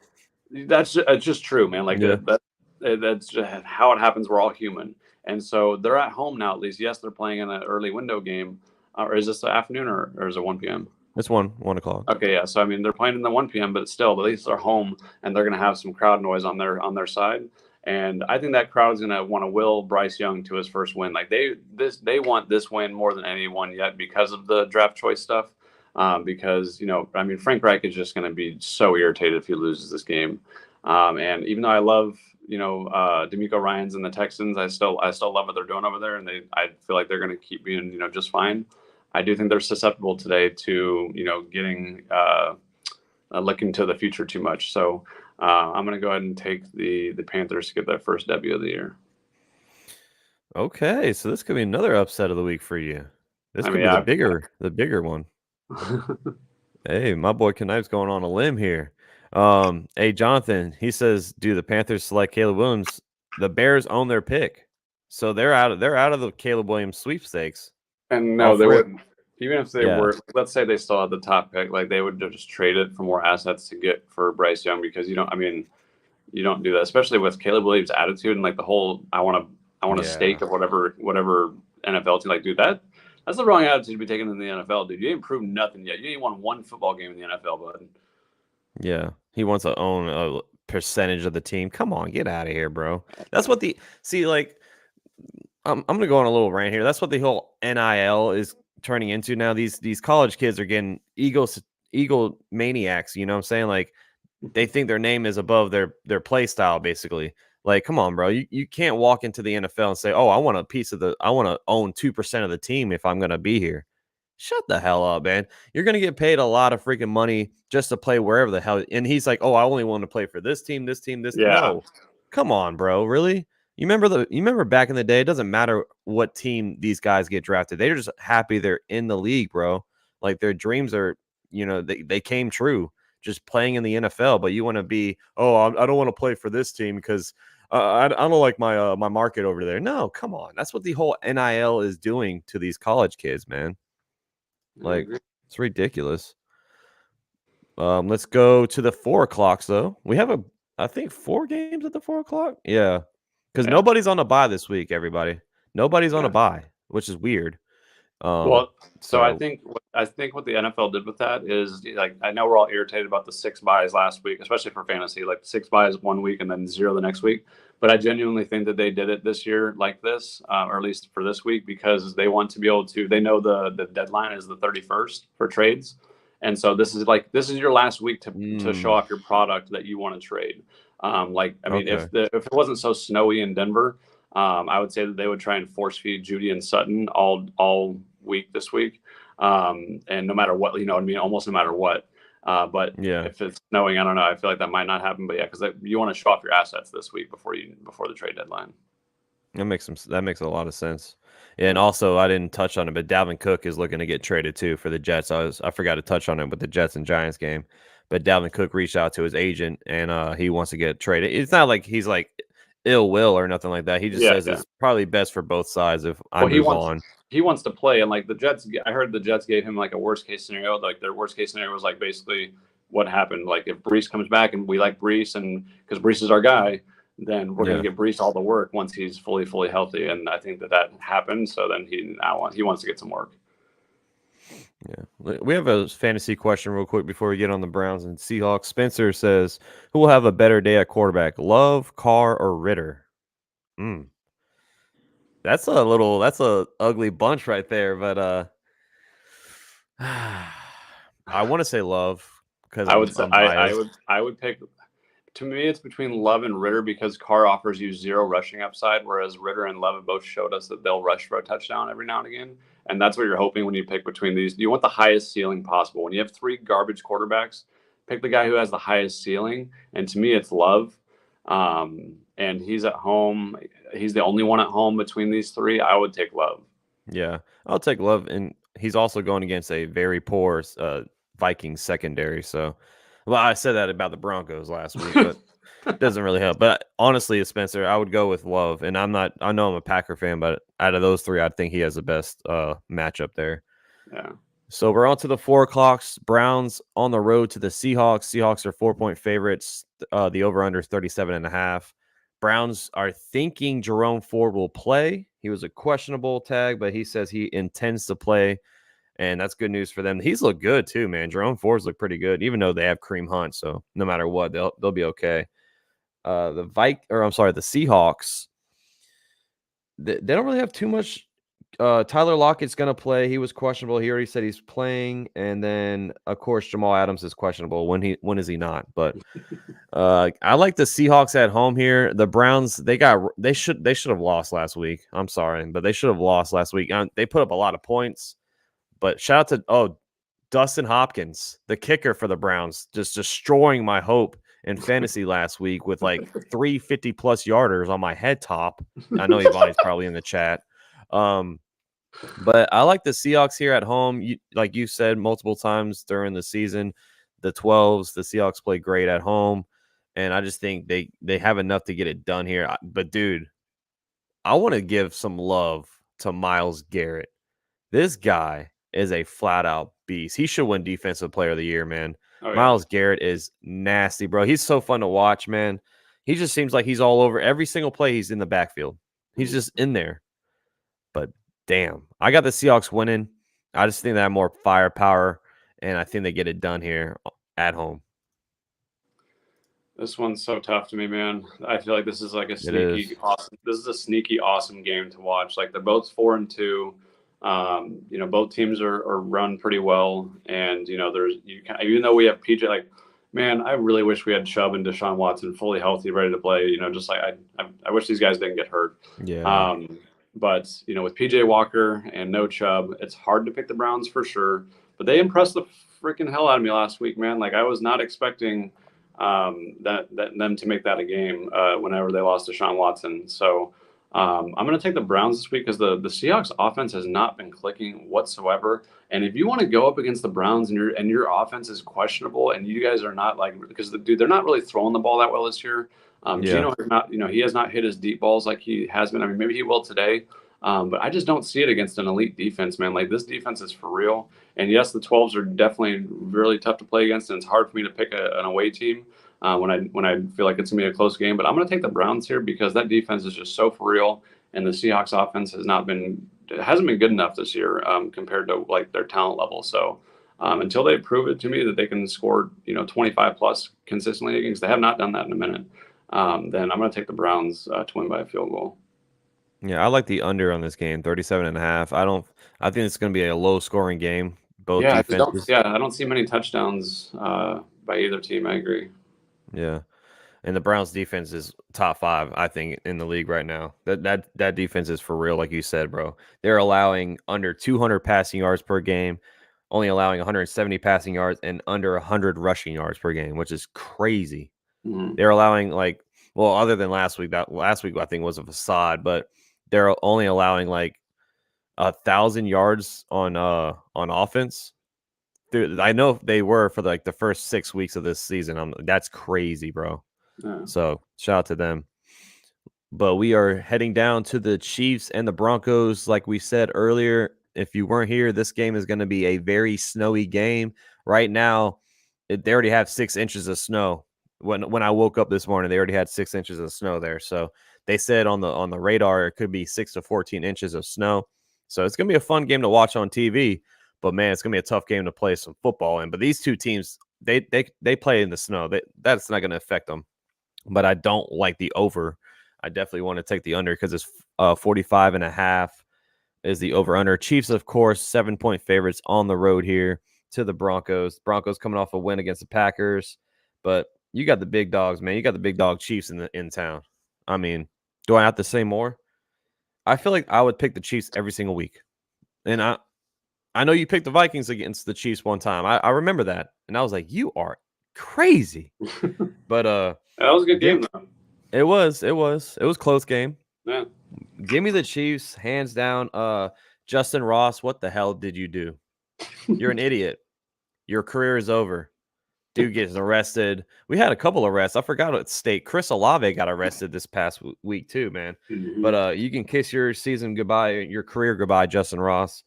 It's just true, man. Like that's just how it happens. We're all human. And so they're at home now, at least. Yes, they're playing in an early window game. Or is this the afternoon or is it 1 p.m.? It's 1 o'clock. Okay, yeah. So, I mean, they're playing in the 1 p.m., but still, at least they're home, and they're going to have some crowd noise on their side. And I think that crowd is going to want to will Bryce Young to his first win. Like, they want this win more than anyone yet because of the draft choice stuff. Because, Frank Reich is just going to be so irritated if he loses this game. And even though I love, D'Amico Ryans and the Texans, I still love what they're doing over there, and I feel like they're going to keep being, just fine. I do think they're susceptible today to, getting looking to the future too much. So I'm going to go ahead and take the Panthers to get their first W of the year. Okay, so this could be another upset of the week for you. This could be the bigger one. Hey, my boy Knife's going on a limb here. Hey, Jonathan, he says, do the Panthers select Caleb Williams? The Bears own their pick, so they're out of the Caleb Williams sweepstakes. And no, they wouldn't. Even if they were, let's say they still had the top pick, like they would just trade it for more assets to get for Bryce Young because you don't do that, especially with Caleb Williams' attitude and like the whole I want a stake of whatever NFL team. Like, dude, that's the wrong attitude to be taken in the NFL, dude. You ain't proved nothing yet. You ain't won one football game in the NFL, bud. Yeah, he wants to own a percentage of the team. Come on, get out of here, bro. That's what I'm going to go on a little rant here. That's what the whole NIL is turning into now. These college kids are getting ego maniacs. You know what I'm saying? Like, they think their name is above their play style, basically. Like, come on, bro. You can't walk into the NFL and say, oh, I want to own 2% of the team if I'm going to be here. Shut the hell up, man. You're going to get paid a lot of freaking money just to play wherever the hell. And he's like, oh, I only want to play for this team. Yeah. No, come on, bro. Really? You remember back in the day, it doesn't matter what team these guys get drafted. They're just happy they're in the league, bro. Like, their dreams are, they came true just playing in the NFL. But you want to be, I don't want to play for this team because I don't like my market over there. No, come on. That's what the whole NIL is doing to these college kids, man. Like, it's ridiculous. Let's go to the 4 o'clocks, though. We have I think 4 games at the 4 o'clock. Yeah. Because nobody's on a bye this week, everybody. Nobody's on a bye, which is weird. So I think what the NFL did with that is, like, I know we're all irritated about the 6 byes last week, especially for fantasy, like 6 byes 1 week and then 0 the next week. But I genuinely think that they did it this year like this, or at least for this week, because they want to be able to. They know the deadline is the 31st for trades, and so this is your last week to show off your product that you want to trade. If it wasn't so snowy in Denver, I would say that they would try and force feed Judy and Sutton all week this week, and no matter what, almost no matter what. But if it's snowing, I don't know. I feel like that might not happen. But yeah, because you want to show off your assets this week before the trade deadline. That makes a lot of sense. And also, I didn't touch on it, but Dalvin Cook is looking to get traded too for the Jets. I forgot to touch on it with the Jets and Giants game, but Dalvin Cook reached out to his agent and he wants to get traded. It's not like he's like ill will or nothing like that. He just says it's probably best for both sides if move on. He wants to play, and like the Jets, I heard the Jets gave him like a worst case scenario. Like, their worst case scenario was like basically what happened. Like, if Brees comes back and we like Brees, and because Brees is our guy, then we're going to get Brees all the work once he's fully healthy. And I think that happened. So then he wants to get some work. Yeah, we have a fantasy question real quick before we get on the Browns and Seahawks. Spencer says, who will have a better day at quarterback, Love, Carr, or Ritter? That's a ugly bunch right there. But I want to say Love because I would say I'm biased. I would pick. To me, it's between Love and Ritter because Carr offers you zero rushing upside, whereas Ritter and Love have both showed us that they'll rush for a touchdown every now and again. And that's what you're hoping when you pick between these. You want the highest ceiling possible. When you have three garbage quarterbacks, pick the guy who has the highest ceiling. And to me, it's Love. And he's at home. He's the only one at home between these three. I would take Love. Yeah, I'll take Love, and he's also going against a very poor Vikings secondary. So, well, I said that about the Broncos last week, but it doesn't really help. But honestly, Spencer, I would go with Love, and I'm not. I know I'm a Packer fan, but out of those three, I think he has the best matchup there. Yeah. So we're on to the 4 o'clocks. Browns on the road to the Seahawks. Seahawks are 4-point favorites. The over-under is 37.5. Browns are thinking Jerome Ford will play. He was a questionable tag, but he says he intends to play, and that's good news for them. He's looked good too, man. Jerome Ford's looked pretty good, even though they have Kareem Hunt. So no matter what, they'll be okay. The Seahawks. They don't really have too much. Tyler Lockett's going to play. He was questionable. He already said he's playing. And then, of course, Jamal Adams is questionable. When is he not? But I like the Seahawks at home here. The Browns, they should have lost last week. I'm sorry, but they should have lost last week. They put up a lot of points. But shout out to Dustin Hopkins, the kicker for the Browns, just destroying my hope in fantasy last week with like 350+ yarders on my head top. I know Ivani's probably in the chat. But I like the Seahawks here at home. Like you said multiple times during the season, the Seahawks play great at home, and I just think they have enough to get it done here. But dude, I want to give some love to Myles Garrett. This guy is a flat out beast. He should win Defensive Player of the Year, man. Oh, yeah. Myles Garrett is nasty, bro. He's so fun to watch, man. He just seems like he's all over every single play. He's in the backfield. He's just in there. But damn, I got the Seahawks winning. I just think they have more firepower, and I think they get it done here at home. This one's so tough to me, man. I feel like this is like a sneaky awesome. This is a sneaky awesome game to watch. Like they're both 4-2. Both teams are run pretty well, and even though we have PJ, like, man, I really wish we had Chubb and Deshaun Watson fully healthy, ready to play. Just like I wish these guys didn't get hurt. Yeah. But with PJ Walker and no Chubb, it's hard to pick the Browns for sure. But they impressed the freaking hell out of me last week, man. Like I was not expecting that them to make that a game whenever they lost to Deshaun Watson. So I'm going to take the Browns this week because the Seahawks offense has not been clicking whatsoever. And if you want to go up against the Browns and your offense is questionable and you guys are not because they're not really throwing the ball that well this year. Gino has not, he has not hit his deep balls like he has been. I mean, maybe he will today, but I just don't see it against an elite defense, man. Like this defense is for real. And yes, the 12s are definitely really tough to play against, and it's hard for me to pick an away team when I feel like it's gonna be a close game. But I'm gonna take the Browns here because that defense is just so for real, and the Seahawks offense hasn't been good enough this year compared to like their talent level. So until they prove it to me that they can score 25 plus consistently against, they have not done that in a minute. Then I'm going to take the Browns to win by a field goal. Yeah, I like the under on this game, 37.5. I think it's going to be a low scoring game. Both defenses. I don't see many touchdowns by either team. I agree. Yeah. And the Browns defense is top 5, I think, in the league right now. That defense is for real, like you said, bro. They're allowing under 200 passing yards per game, only allowing 170 passing yards, and under 100 rushing yards per game, which is crazy. Mm-hmm. They're allowing other than last week. That last week I think was a facade, but they're only allowing like 1,000 yards on offense. Dude, I know they were for the first 6 weeks of this season. That's crazy, bro. Yeah. So shout out to them. But we are heading down to the Chiefs and the Broncos. Like we said earlier, if you weren't here, this game is going to be a very snowy game. Right now, they already have 6 inches of snow. When I woke up this morning, they already had 6 inches of snow there. So they said on the radar it could be 6 to 14 inches of snow. So it's going to be a fun game to watch on TV. But man, it's going to be a tough game to play some football in. But these two teams, they play in the snow. That's not going to affect them. But I don't like the over. I definitely want to take the under because it's 45.5 is the over-under. Chiefs, of course, 7-point favorites on the road here to the Broncos. Broncos coming off a win against the Packers, but you got the big dogs, man. You got the big dog Chiefs in town. I mean, do I have to say more? I feel like I would pick the Chiefs every single week, and I know you picked the Vikings against the Chiefs one time. I remember that, and I was like, you are crazy. But that was a good game though. It was close game. Yeah. Give me the Chiefs, hands down. Justin Ross, what the hell did you do? You're an idiot. Your career is over. Dude gets arrested. We had a couple arrests. I forgot what state. Chris Olave got arrested this past week too, man. Mm-hmm. But you can kiss your season goodbye, your career goodbye, Justin Ross.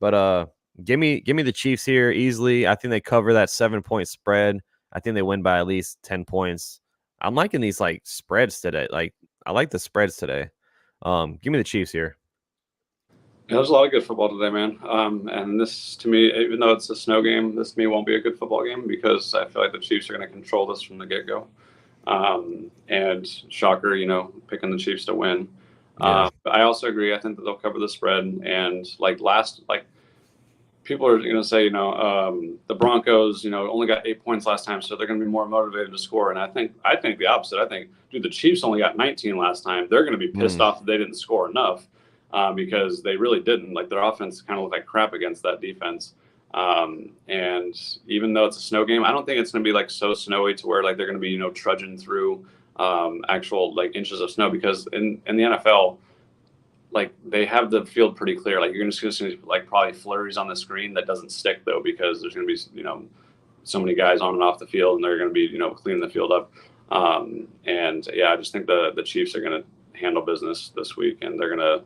But give me the Chiefs here easily. I think they cover that 7-point spread. I think they win by at least 10 points. I'm liking these like spreads today. Like I like the spreads today. Give me the Chiefs here. Yeah, there's a lot of good football today, man. And this, to me, even though it's a snow game, this to me won't be a good football game because I feel like the Chiefs are going to control this from the get-go. And shocker, picking the Chiefs to win. Yeah. I also agree. I think that they'll cover the spread. And people are going to say, the Broncos, only got 8 points last time, so they're going to be more motivated to score. And I think the opposite. I think, dude, the Chiefs only got 19 last time. They're going to be pissed off that they didn't score enough. Because they really didn't. Like, their offense kind of looked like crap against that defense. And even though it's a snow game, I don't think it's going to be like so snowy to where like they're going to be, trudging through actual like inches of snow, because in the NFL, like they have the field pretty clear. Like you're just going to see like probably flurries on the screen that doesn't stick though, because there's going to be, so many guys on and off the field, and they're going to be, cleaning the field up. And yeah, I just think the Chiefs are going to handle business this week, and they're going to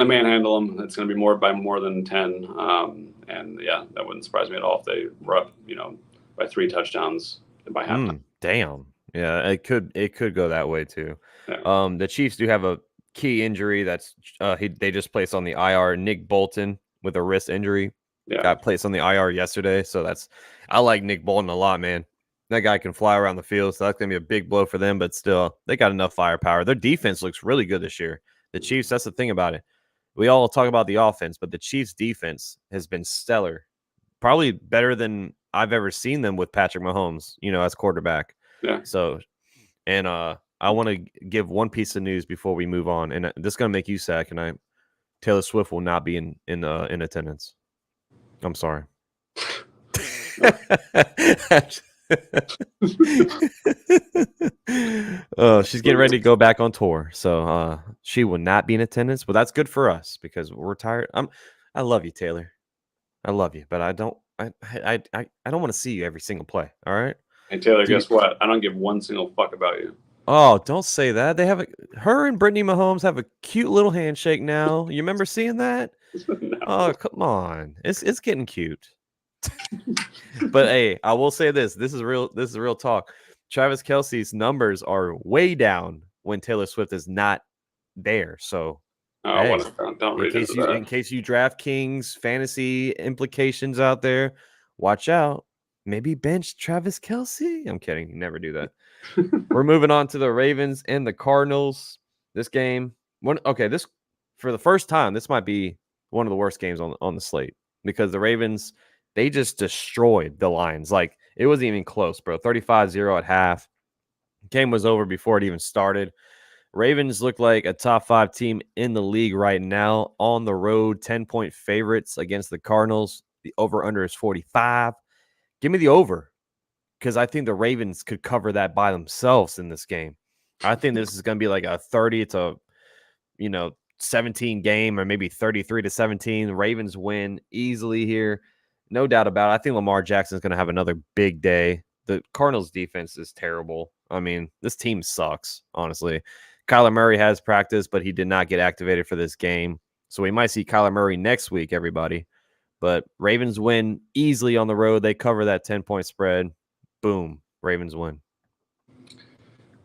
manhandle them. It's going to be more than 10. And yeah, that wouldn't surprise me at all if they were up, by 3 touchdowns by halftime. Damn. Yeah, it could go that way too. Yeah. The Chiefs do have a key injury that's they just placed on the IR. Nick Bolton with a wrist injury got placed on the IR yesterday. So I like Nick Bolton a lot, man. That guy can fly around the field, so that's gonna be a big blow for them. But still, they got enough firepower. Their defense looks really good this year. The Chiefs, that's the thing about it. We all talk about the offense, but the Chiefs' defense has been stellar. Probably better than I've ever seen them with Patrick Mahomes, as quarterback. Yeah. So, and I want to give one piece of news before we move on, and this is gonna make you sad. Taylor Swift will not be in attendance. I'm sorry. She's getting ready to go back on tour, so she will not be in attendance. But that's good for us because we're tired. I love you, Taylor. I love you, but I don't want to see you every single play. All right. Hey Taylor, guess what? I don't give one single fuck about you. Oh, don't say that. They have her and Brittany Mahomes have a cute little handshake now. You remember seeing that? No. Oh, come on. It's getting cute. But hey, I will say this. This is real talk. Travis Kelce's numbers are way down when Taylor Swift is not there. So don't read into that. In case you DraftKings fantasy implications out there, watch out. Maybe bench Travis Kelce. I'm kidding. You never do that. We're moving on to the Ravens and the Cardinals. This game, this for the first time, this might be one of the worst games on the slate, because the Ravens, they just destroyed the Lions. Like, it wasn't even close, bro. 35-0 at half. Game was over before it even started. Ravens look like a top 5 team in the league right now. On the road, 10-point favorites against the Cardinals. The over-under is 45. Give me the over, because I think the Ravens could cover that by themselves in this game. I think this is going to be like a 30-17 game, or maybe 33-17. The Ravens win easily here. No doubt about it. I think Lamar Jackson is going to have another big day. The Cardinals defense is terrible. I mean, this team sucks, honestly. Kyler Murray has practice, but he did not get activated for this game. So we might see Kyler Murray next week, everybody. But Ravens win easily on the road. They cover that 10-point spread. Boom. Ravens win.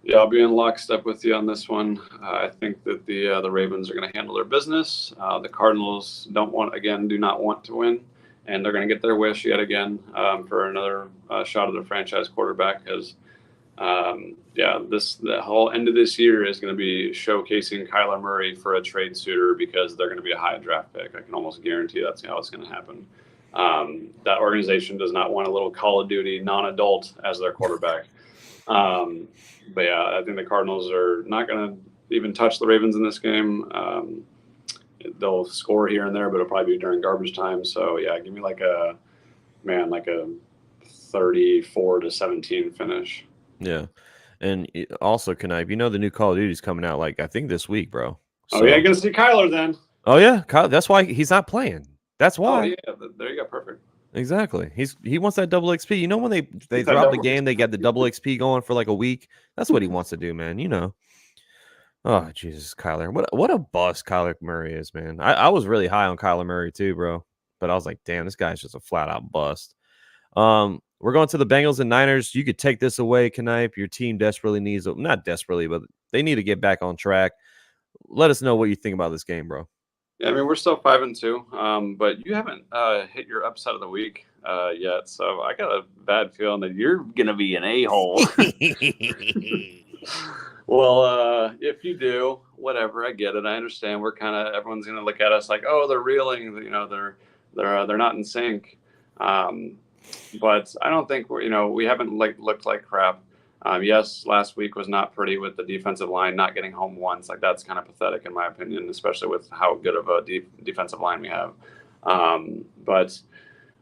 Yeah, I'll be in lockstep with you on this one. I think that the Ravens are going to handle their business. The Cardinals do not want to win, and they're going to get their wish yet again for another shot at their franchise quarterback, because The whole end of this year is going to be showcasing Kyler Murray for a trade suitor because they're going to be a high draft pick. I can almost guarantee that's how it's going to happen. That organization does not want a little Call of Duty non-adult as their quarterback. But yeah, I think the Cardinals are not going to even touch the Ravens in this game. They'll score here and there, but it'll probably be during garbage time. So yeah, give me like a 34-17 finish. Yeah. And also, Knipe, you know the new Call of Duty's coming out, like, I think this week, bro. So, oh, yeah, you're going to see Kyler then. Oh, yeah. That's why he's not playing. That's why. Oh, yeah. There you go. Perfect. Exactly. He wants that double XP. You know, when they drop the game, they got the double XP going for like a week. That's what he wants to do, man. You know. Oh, Jesus, Kyler. What a bust Kyler Murray is, man. I was really high on Kyler Murray too, bro. But I was like, damn, this guy's just a flat-out bust. We're going to the Bengals and Niners. You could take this away, Knipe. Your team desperately needs, not desperately, but they need to get back on track. Let us know what you think about this game, bro. Yeah, I mean, we're still 5-2, but you haven't hit your upset of the week yet. So I got a bad feeling that you're going to be an a-hole. Well, if you do, whatever, I get it. I understand. We're everyone's going to look at us like, oh, they're reeling. You know, they're not in sync. But I don't think we haven't looked like crap. Yes, last week was not pretty with the defensive line not getting home once. Like, that's kind of pathetic in my opinion, especially with how good of a defensive line we have. But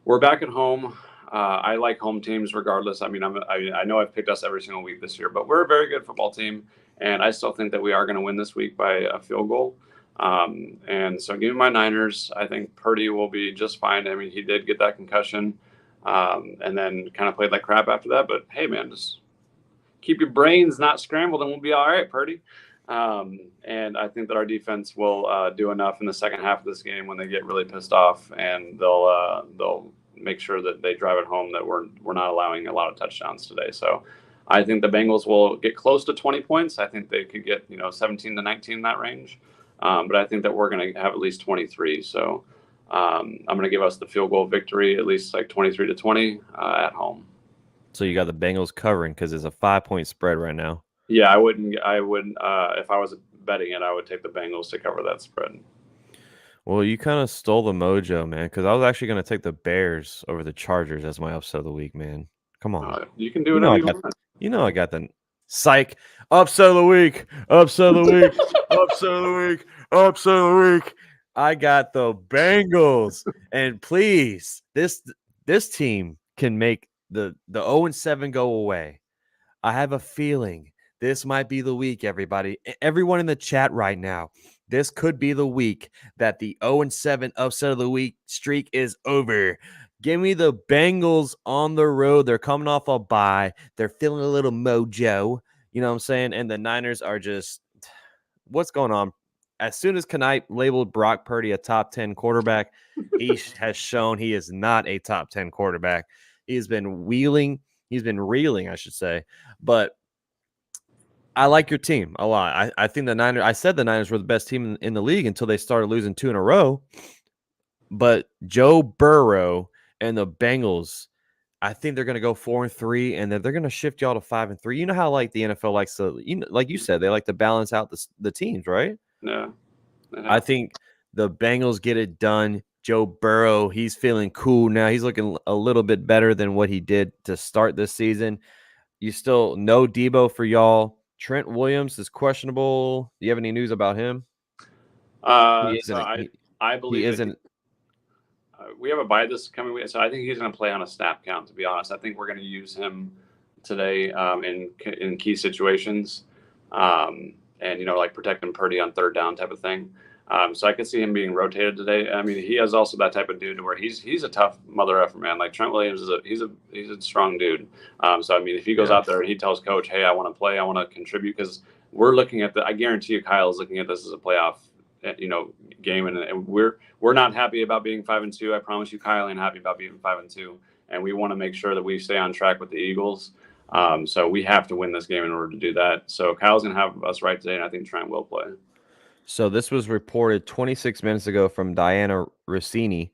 we're back at home. I like home teams regardless. I mean, I know I've picked us every single week this year, but we're a very good football team, and I still think that we are going to win this week by a field goal. And so give me my Niners. I think Purdy will be just fine. I mean, he did get that concussion, and then kind of played like crap after that. But hey, man, just keep your brains not scrambled and we'll be all right, Purdy. And I think that our defense will do enough in the second half of this game when they get really pissed off, and they'll make sure that they drive it home that we're not allowing a lot of touchdowns today. So I think the Bengals will get close to 20 points. I think they could get 17 to 19 in that range. But I think that we're going to have at least 23. So I'm going to give us the field goal victory, at least like 23-20 at home. So you got the Bengals covering because it's a 5-point spread right now. Yeah, I wouldn't. If I was betting it, I would take the Bengals to cover that spread. Well, you kind of stole the mojo, man, because I was actually going to take the Bears over the Chargers as my upset of the week, man. Come on. You can do whatever you want. I got the psych upset of the week, upset of the week, upset of the week, upset of the week. I got the Bengals, and please, this team can make the 0-7 go away. I have a feeling this might be the week, everybody. Everyone in the chat right now, this could be the week that the 0-7 upset of the week streak is over. Give me the Bengals on the road. They're coming off a bye. They're feeling a little mojo. You know what I'm saying? And the Niners are just, what's going on? As soon as Knipe labeled Brock Purdy a top 10 quarterback, he has shown he is not a top 10 quarterback. He's been reeling, I should say. But I like your team a lot. I think I said the Niners were the best team in the league until they started losing 2 in a row. But Joe Burrow and the Bengals, I think they're going to go 4-3, and then they're going to shift y'all to 5-3. You know how like the NFL likes to, like you said, they like to balance out the teams, right? No. I think the Bengals get it done. Joe Burrow, he's feeling cool now. He's looking a little bit better than what he did to start this season. You still no Debo for y'all. Trent Williams is questionable. Do you have any news about him? I believe he isn't. We have a bye this coming week, so I think he's going to play on a snap count. To be honest, I think we're going to use him today in key situations, and like protecting Purdy on third down type of thing. So I could see him being rotated today. I mean, he has also that type of dude where he's a tough mother effer, man. Like Trent Williams he's a strong dude. So I mean, if he goes out there and he tells coach, "Hey, I want to play, I want to contribute," because we're looking at I guarantee you, Kyle is looking at this as a playoff, game, and we're not happy about being 5-2. I promise you, Kyle ain't happy about being 5-2, and we want to make sure that we stay on track with the Eagles. So we have to win this game in order to do that. So Kyle's gonna have us right today, and I think Trent will play. So this was reported 26 minutes ago from Diana Rossini.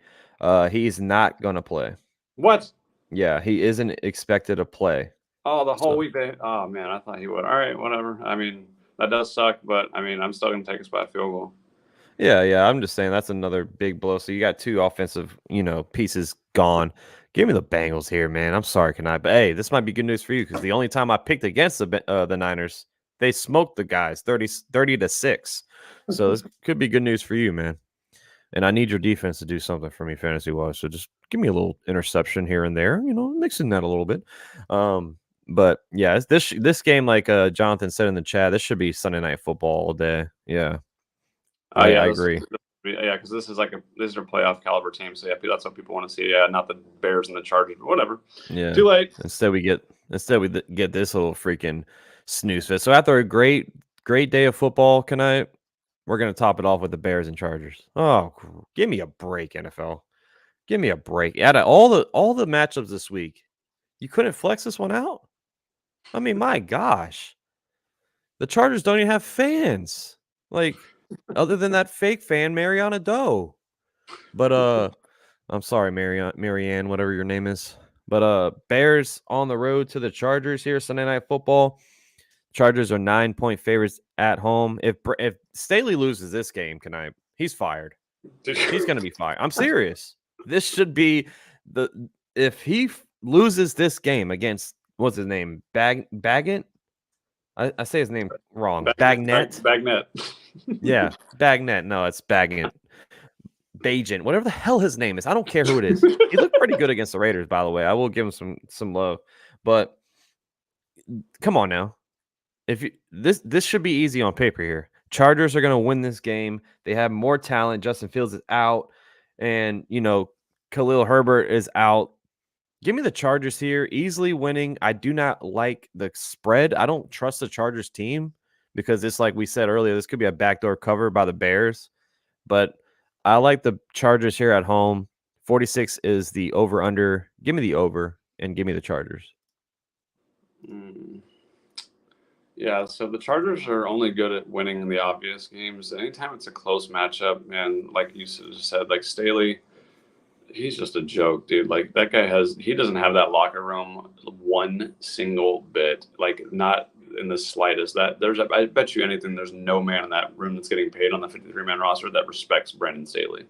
He's not going to play. What? Yeah, he isn't expected to play. Oh, the whole So week oh man, I thought he would. All right, whatever. I mean, that does suck, but I mean, I'm still gonna take us by a field goal. yeah, I'm just saying that's another big blow. So you got two offensive, pieces gone. Give me the Bengals here, man. I'm sorry, but hey, this might be good news for you because the only time I picked against the Niners, they smoked the guys 30-6. So this could be good news for you, man. And I need your defense to do something for me fantasy wise. So just give me a little interception here and there, mixing that a little bit. But yeah, this game, like Jonathan said in the chat, this should be Sunday Night Football all day. Yeah, I Yeah, agree. yeah, because this is these are playoff caliber teams. So yeah, that's what people want to see. Yeah, not the Bears and the Chargers, but whatever. Yeah. Too late. Instead we get this little freaking snooze fest. So after a great day of football tonight, we're gonna top it off with the Bears and Chargers. Oh, give me a break, NFL. Give me a break. Out of all the matchups this week, you couldn't flex this one out. I mean, my gosh, the Chargers don't even have fans. Like, other than that fake fan, Mariana Doe. But I'm sorry, Marianne, whatever your name is. But Bears on the road to the Chargers here, Sunday Night Football. Chargers are 9-point favorites at home. If Staley loses this game tonight, he's fired. He's going to be fired. I'm serious. This should be if he loses this game against what's his name, Baggett. I say his name wrong. Bagnet. Bagnet. Yeah, Bagnet. No, it's Baggett. Bajent, whatever the hell his name is. I don't care who it is. He looked pretty good against the Raiders, by the way. I will give him some love. But come on now. If you, this should be easy on paper here. Chargers are going to win this game. They have more talent. Justin Fields is out, and Khalil Herbert is out. Give me the Chargers here, easily winning. I do not like the spread. I don't trust the Chargers team because it's like we said earlier. This could be a backdoor cover by the Bears, but I like the Chargers here at home. 46 is the over-under. Give me the over and give me the Chargers. Yeah, so the Chargers are only good at winning the obvious games. Anytime it's a close matchup, man, like you just said, like Staley, he's just a joke, dude. Like that guy he doesn't have that locker room one single bit, like not in the slightest. I bet you anything, there's no man in that room that's getting paid on the 53-man roster that respects Brandon Staley.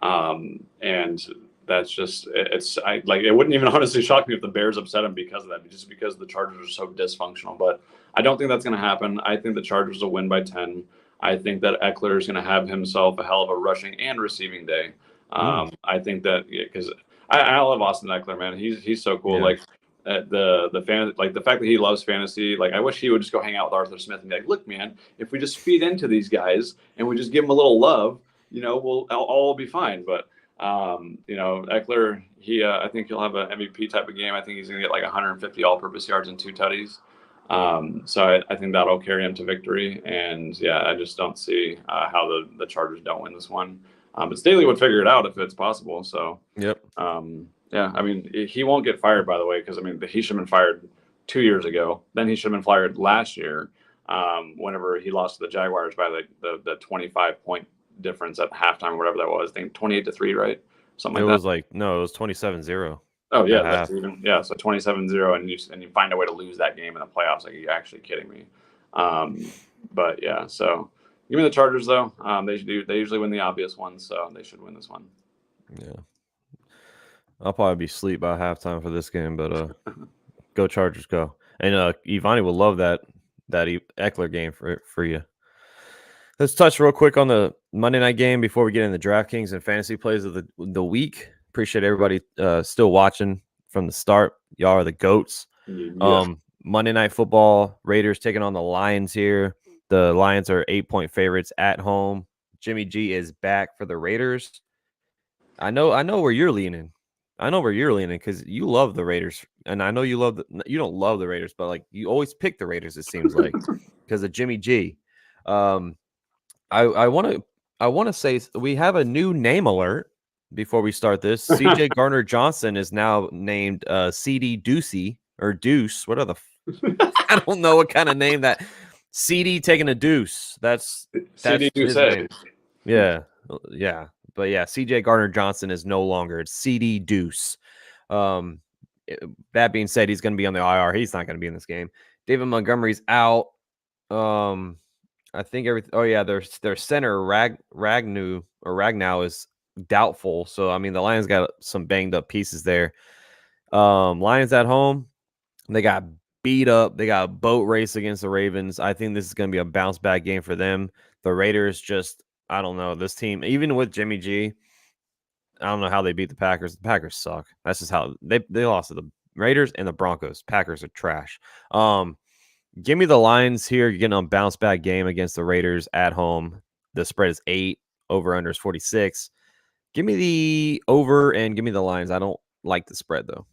And that's just it wouldn't even honestly shock me if the Bears upset him because of that, just because the Chargers are so dysfunctional. But I don't think that's going to happen. I think the Chargers will win by 10. I think that Eckler is going to have himself a hell of a rushing and receiving day. I think that because I love Austin Eckler, man. He's so cool. Yeah. Like the fan, like the fact that he loves fantasy. Like I wish he would just go hang out with Arthur Smith and be like, look, man, if we just feed into these guys and we just give them a little love, we'll all be fine. But Eckler, I think he'll have an MVP type of game. I think he's going to get like 150 all-purpose yards and 2 tutties. So I think that'll carry him to victory. And yeah, I just don't see how the Chargers don't win this one. But Staley would figure it out if it's possible. So yep. Yeah, I mean, he won't get fired, by the way, because I mean he should have been fired 2 years ago. Then he should have been fired last year, whenever he lost to the Jaguars by the 25-point difference at halftime, or whatever that was. I think 28-3, right? Something like that. It was 27-0. Oh yeah, that's even so 27-0, and you find a way to lose that game in the playoffs. Like, are you actually kidding me? But yeah, so give me the Chargers though. They usually win the obvious ones, so they should win this one. Yeah, I'll probably be asleep by halftime for this game, but go Chargers, go! And Ivani will love that Eckler game for you. Let's touch real quick on the Monday night game before we get into DraftKings and fantasy plays of the week. Appreciate everybody still watching from the start. Y'all are the GOATs. Yeah. Monday Night Football, Raiders taking on the Lions here. The Lions are 8-point favorites at home. Jimmy G is back for the Raiders. I know where you're leaning. Because you love the Raiders, and I know you don't love the Raiders, but like you always pick the Raiders. It seems like because of Jimmy G. I want to say we have a new name alert before we start this. CJ Gardner-Johnson is now named CD Ducey or Deuce. What are I don't know what kind of name that. CD taking a deuce. That's CD his name. Yeah. But yeah, CJ Gardner-Johnson is no longer. It's CD Deuce. that being said, he's going to be on the IR. He's not going to be in this game. David Montgomery's out. I think their center Ragnow is doubtful. So I mean, the Lions got some banged up pieces there. Lions at home, they got beat up. They got a boat race against the Ravens. I think this is going to be a bounce back game for them. The Raiders I don't know, this team, even with Jimmy G, I don't know how they beat the Packers. The Packers suck. That's just how they lost to the Raiders and the Broncos. Packers are trash. Give me the Lions here. You're getting a bounce back game against the Raiders at home. The spread is 8. Over under is 46. Give me the over and give me the Lions. I don't like the spread though.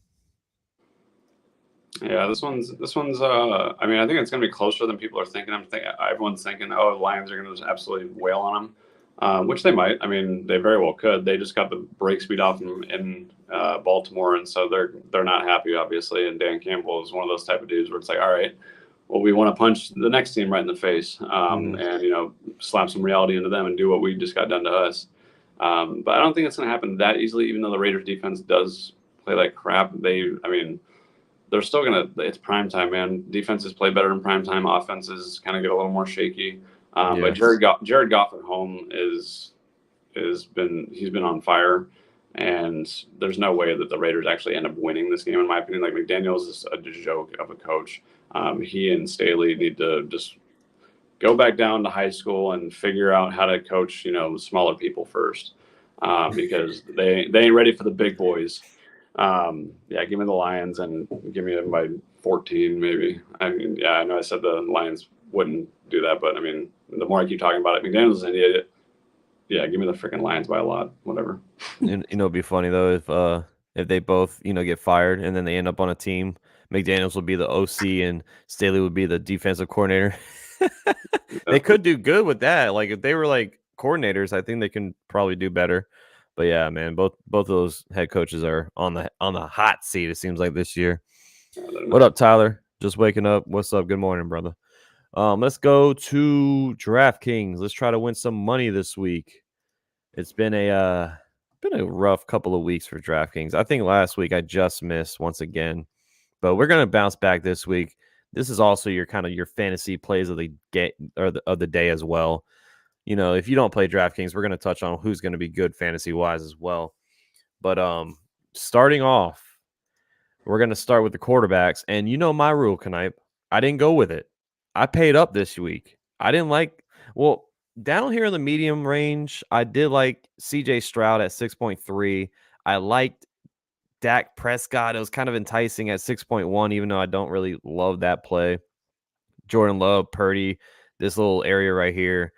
Yeah, this one's. I mean, I think it's going to be closer than people are thinking. Everyone's thinking, oh, the Lions are going to just absolutely wail on them, which they might. I mean, they very well could. They just got the break speed off in Baltimore, and so they're not happy, obviously. And Dan Campbell is one of those type of dudes where it's like, all right, well, we want to punch the next team right in the face, and slap some reality into them and do what we just got done to us. But I don't think it's going to happen that easily. Even though the Raiders defense does play like crap, they're still it's prime time, man. Defenses play better in prime time. Offenses kind of get a little more shaky. But Jared Goff at home he's been on fire, and there's no way that the Raiders actually end up winning this game, in my opinion. Like, McDaniels is a joke of a coach. He and Staley need to just go back down to high school and figure out how to coach, smaller people first, because they ain't ready for the big boys. Give me the Lions and give me them by 14, maybe. I mean, I know I said the Lions wouldn't do that, but I mean, the more I keep talking about it, McDaniels is an idiot. Yeah, give me the freaking Lions by a lot, whatever. It'd be funny though if they both get fired and then they end up on a team. McDaniels would be the OC and Staley would be the defensive coordinator. They could do good with that. Like, if they were like coordinators, I think they can probably do better. But yeah, man, both of those head coaches are on the hot seat, it seems like, this year. What up, Tyler? Just waking up. What's up? Good morning, brother. Let's go to DraftKings. Let's try to win some money this week. It's been a rough couple of weeks for DraftKings. I think last week I just missed once again, but we're gonna bounce back this week. This is also your fantasy plays of the day as well. If you don't play DraftKings, we're going to touch on who's going to be good fantasy-wise as well. But starting off, we're going to start with the quarterbacks. And my rule, Knipe. I didn't go with it. I paid up this week. I didn't down here in the medium range, I did like CJ Stroud at 6.3. I liked Dak Prescott. It was kind of enticing at 6.1, even though I don't really love that play. Jordan Love, Purdy, this little area right here.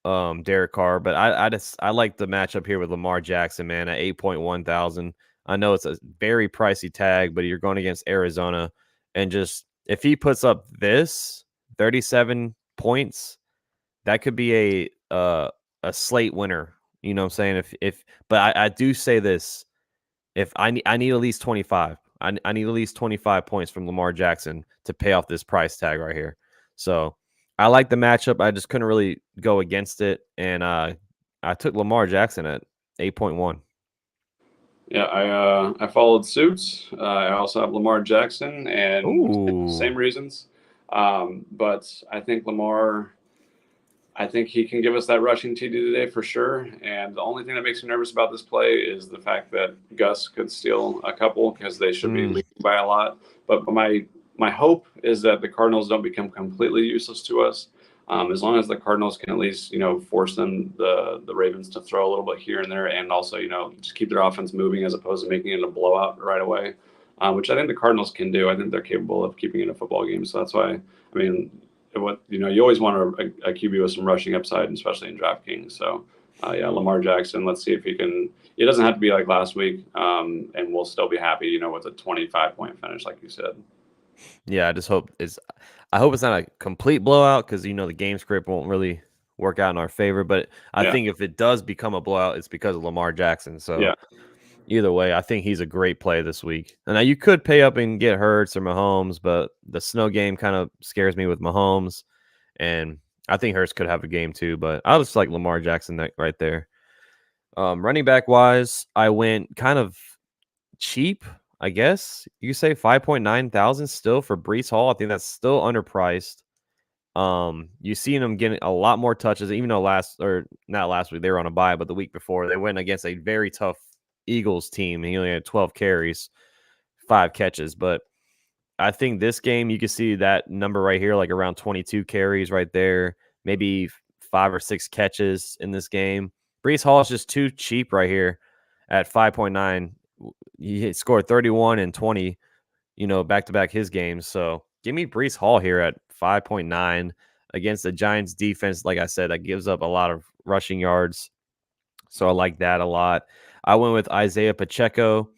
Derek Carr, but I like the matchup here with Lamar Jackson, man, at 8.1 thousand. I know it's a very pricey tag, but you're going against Arizona, and just if he puts up this 37 points, that could be a slate winner. You know what I'm saying? But I do say this: if I need at least 25, I need at least 25 points from Lamar Jackson to pay off this price tag right here. So I like the matchup. I just couldn't really go against it, and I took Lamar Jackson at 8.1. Yeah, I followed suit. I also have Lamar Jackson, and same reasons. But I think Lamar, I think he can give us that rushing TD today for sure. And the only thing that makes me nervous about this play is the fact that Gus could steal a couple, because they should be leading by a lot. But my hope is that the Cardinals don't become completely useless to us. As long as the Cardinals can at least, force the Ravens to throw a little bit here and there, and also, just keep their offense moving as opposed to making it a blowout right away, which I think the Cardinals can do. I think they're capable of keeping it a football game. So that's why, I mean, you always want a QB with some rushing upside, especially in DraftKings. So, Lamar Jackson, let's see if he can. It doesn't have to be like last week, and we'll still be happy, with a 25-point finish, like you said. Yeah, I hope it's not a complete blowout, because the game script won't really work out in our favor. But I think if it does become a blowout, it's because of Lamar Jackson. So either way, I think he's a great play this week. And now you could pay up and get Hurts or Mahomes, but the snow game kind of scares me with Mahomes, and I think Hurts could have a game too. But I just like Lamar Jackson right there. Running back wise, I went kind of cheap. I guess you could say 5.9 thousand still for Breece Hall. I think that's still underpriced. You seen him getting a lot more touches, even though not last week, they were on a bye, but the week before they went against a very tough Eagles team. He only had 12 carries, 5 catches. But I think this game, you can see that number right here, like around 22 carries right there, maybe 5 or 6 catches in this game. Breece Hall is just too cheap right here at 5.9. He scored 31 and 20, back to back his games. So give me Breece Hall here at 5.9 against the Giants defense. Like I said, that gives up a lot of rushing yards. So I like that a lot. I went with Isaiah Pacheco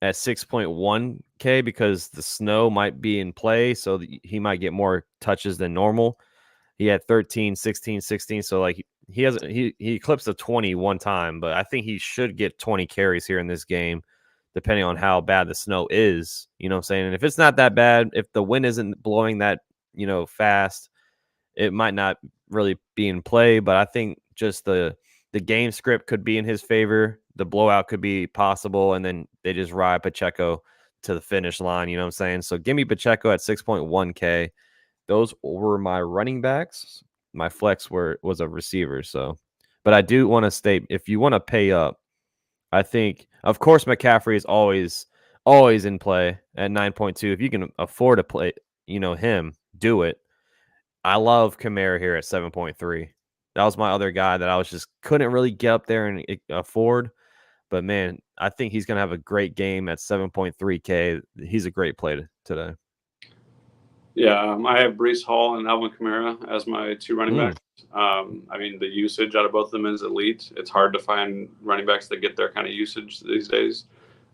at 6.1K because the snow might be in play. So he might get more touches than normal. He had 13, 16, 16. So like he eclipsed the 20 one time, but I think he should get 20 carries here in this game, depending on how bad the snow is. You know what I'm saying? And if it's not that bad, if the wind isn't blowing that, fast, it might not really be in play. But I think just the game script could be in his favor. The blowout could be possible, and then they just ride Pacheco to the finish line. You know what I'm saying? So give me Pacheco at 6.1K. Those were my running backs. My flex was a receiver. So, but I do want to state, if you want to pay up, I think, of course, McCaffrey is always in play at 9.2. If you can afford to play, him, do it. I love Kamara here at 7.3. That was my other guy that I just couldn't really get up there and afford. But man, I think he's going to have a great game at 7.3K. He's a great play today. Yeah, I have Breece Hall and Alvin Kamara as my 2 running backs. I mean, the usage out of both of them is elite. It's hard to find running backs that get their kind of usage these days.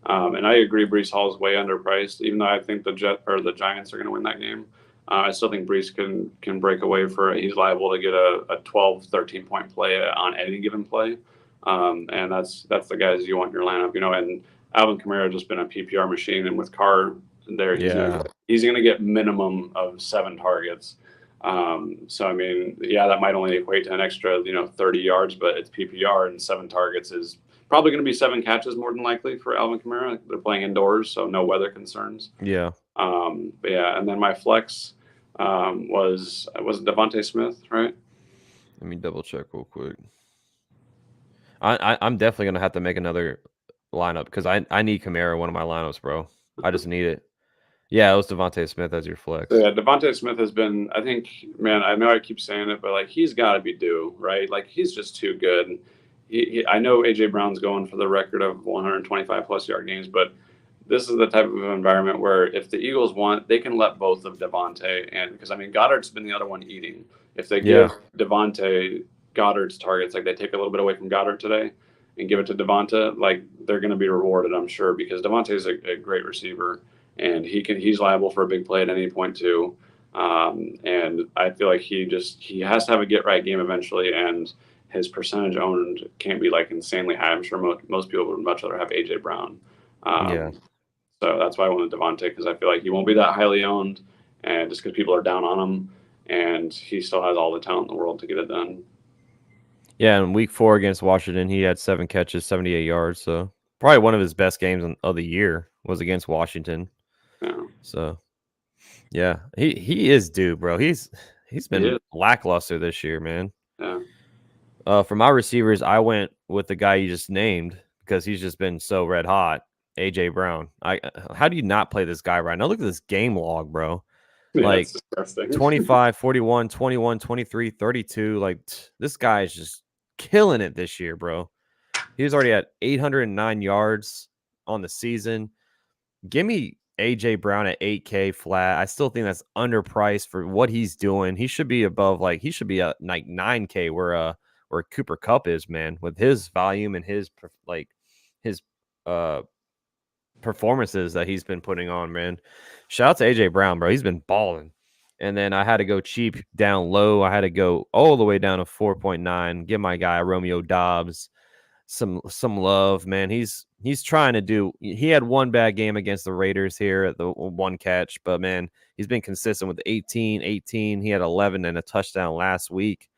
And I agree, Breece Hall is way underpriced. Even though I think the Giants are going to win that game, I still think Breece can break away he's liable to get a 12, 13 point play on any given play. And that's the guys you want in your lineup, And Alvin Kamara has just been a PPR machine, and with Carr there, he's going to get minimum of 7 targets. So I mean, that might only equate to an extra 30 yards, but it's PPR, and 7 targets is probably going to be 7 catches more than likely for Alvin Kamara. They're playing indoors, so no weather concerns. Yeah. And then my flex was Devontae Smith, right? Let me double check real quick. I'm definitely gonna have to make another lineup because I need Kamara in one of my lineups, bro. I just need it. Yeah, it was Devontae Smith as your flex. Yeah, Devontae Smith has been, I think, man, I know I keep saying it, but like he's got to be due, right? Like he's just too good. I know AJ Brown's going for the record of 125 plus yard games, but this is the type of environment where if the Eagles want, they can let both of Devontae, and because I mean Goddard's been the other one eating. If they give Devontae Goddard's targets, like they take a little bit away from Goddard today and give it to Devontae, like they're going to be rewarded, I'm sure, because Devontae is a great receiver. And he's liable for a big play at any point too. And I feel like he has to have a get right game eventually, and his percentage owned can't be like insanely high. I'm sure most people would much rather have AJ Brown. So that's why I wanted Devontae, because I feel like he won't be that highly owned, and just because people are down on him, and he still has all the talent in the world to get it done. Yeah, in week 4 against Washington, he had 7 catches, 78 yards. So probably one of his best games of the year was against Washington. Yeah. So yeah, he is due, bro. He's been lackluster this year, man. Yeah. For my receivers, I went with the guy you just named because he's just been so red hot. AJ Brown. How do you not play this guy right now? Look at this game log, bro. Yeah, like 25, 41, 21, 23, 32. Like this guy is just killing it this year, bro. He's already at 809 yards on the season. Give me AJ Brown at 8K flat. I still think that's underpriced for what he's doing. He should be above, he should be at like 9K where Cooper Kupp is, man, with his volume and his performances that he's been putting on, man. Shout out to AJ Brown, bro. He's been balling. And then I had to go cheap down low. I had to go all the way down to 4.9. Give my guy Romeo Dobbs some love, man. He's trying to do. He had one bad game against the Raiders here at the one catch, but man, he's been consistent with 18. He had 11 and a touchdown last week,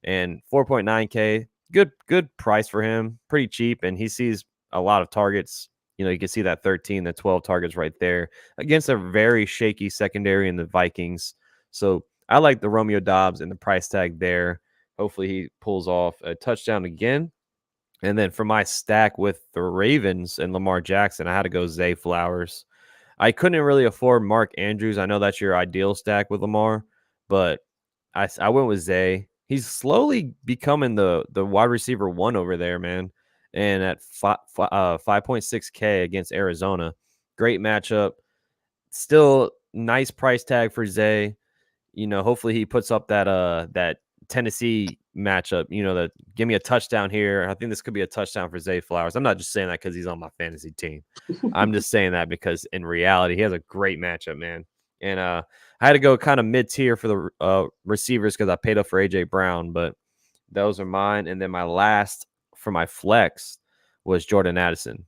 and 4.9K, good price for him, pretty cheap, and he sees a lot of targets. You can see that 13, the 12 targets right there against a very shaky secondary in the Vikings. So I like the Romeo Dobbs and the price tag there. Hopefully he pulls off a touchdown again. And then for my stack with the Ravens and Lamar Jackson, I had to go Zay Flowers. I couldn't really afford Mark Andrews. I know that's your ideal stack with Lamar, but I went with Zay. He's slowly becoming the wide receiver one over there, man. And at 5.6K against Arizona, great matchup. Still nice price tag for Zay. Hopefully he puts up that Tennessee matchup. That give me a touchdown here. I think this could be a touchdown for Zay Flowers. I'm not just saying that because he's on my fantasy team. I'm just saying that because in reality, he has a great matchup, man. And I had to go kind of mid tier for the receivers because I paid up for AJ Brown, but those are mine. And then my last for my flex was Jordan Addison.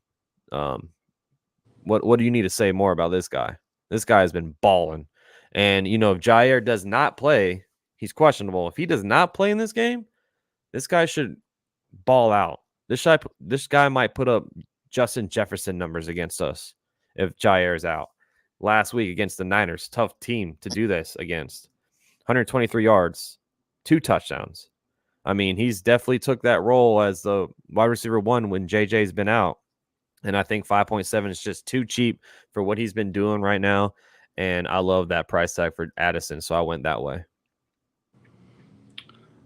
What do you need to say more about this guy? This guy has been balling. And, if Jair does not play, he's questionable. If he does not play in this game, this guy should ball out. This guy might put up Justin Jefferson numbers against us if Jair is out. Last week against the Niners, tough team to do this against. 123 yards, 2 touchdowns. I mean, he's definitely took that role as the wide receiver one when JJ's been out. And I think 5.7 is just too cheap for what he's been doing right now. And I love that price tag for Addison, so I went that way.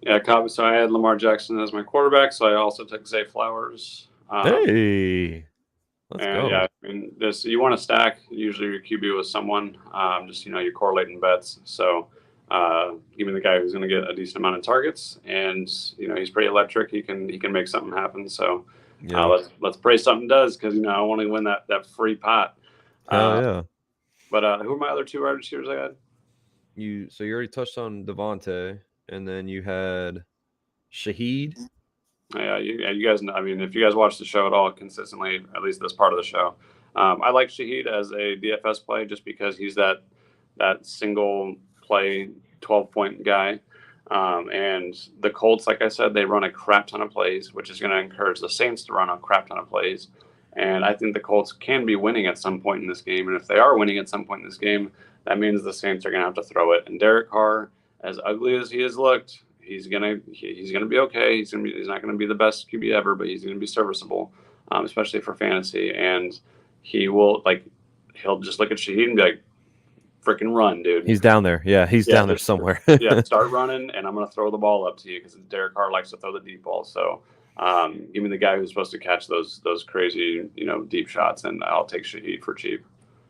Yeah, so I had Lamar Jackson as my quarterback, so I also took Zay Flowers. Hey, let's go. Yeah, I mean, you want to stack usually your QB with someone. You're correlating bets. So give me the guy who's going to get a decent amount of targets, and he's pretty electric. He can make something happen. So let's pray something does, because I want to win that free pot. Hell yeah. But who are my other 2 wide receivers I had? So you already touched on Devontae, and then you had Shaheed. Yeah, you guys know. I mean, if you guys watch the show at all consistently, at least this part of the show, I like Shaheed as a DFS play just because he's that single play 12-point guy. And the Colts, like I said, they run a crap ton of plays, which is going to encourage the Saints to run a crap ton of plays. And I think the Colts can be winning at some point in this game. And if they are winning at some point in this game, that means the Saints are going to have to throw it. And Derek Carr, as ugly as he has looked, he's gonna be okay. He's not gonna be the best QB ever, but he's gonna be serviceable, especially for fantasy. And he'll just look at Shaheed and be like, "Freaking run, dude!" He's down there. Yeah, he's down there somewhere. Yeah, start running, and I'm gonna throw the ball up to you because Derek Carr likes to throw the deep ball. So give me the guy who's supposed to catch those crazy deep shots, and I'll take Shaheed for cheap.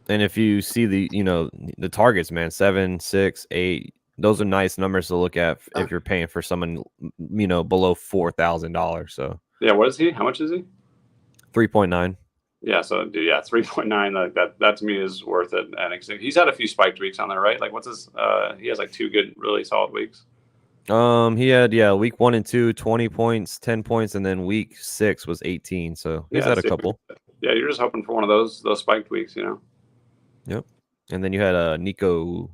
And if you see the targets, man, 7, 6, 8. Those are nice numbers to look at if you're paying for someone, below $4,000. So yeah, what is he? How much is he? 3.9. Yeah, so 3.9. That to me is worth it. And he's had a few spiked weeks on there, right? Like, what's his? He has like 2 good, really solid weeks. He had week 1 and 2, 20 points, 10 points, and then week 6 was 18. So he's had a couple. Yeah, you're just hoping for one of those spiked weeks, Yep. And then you had Nico.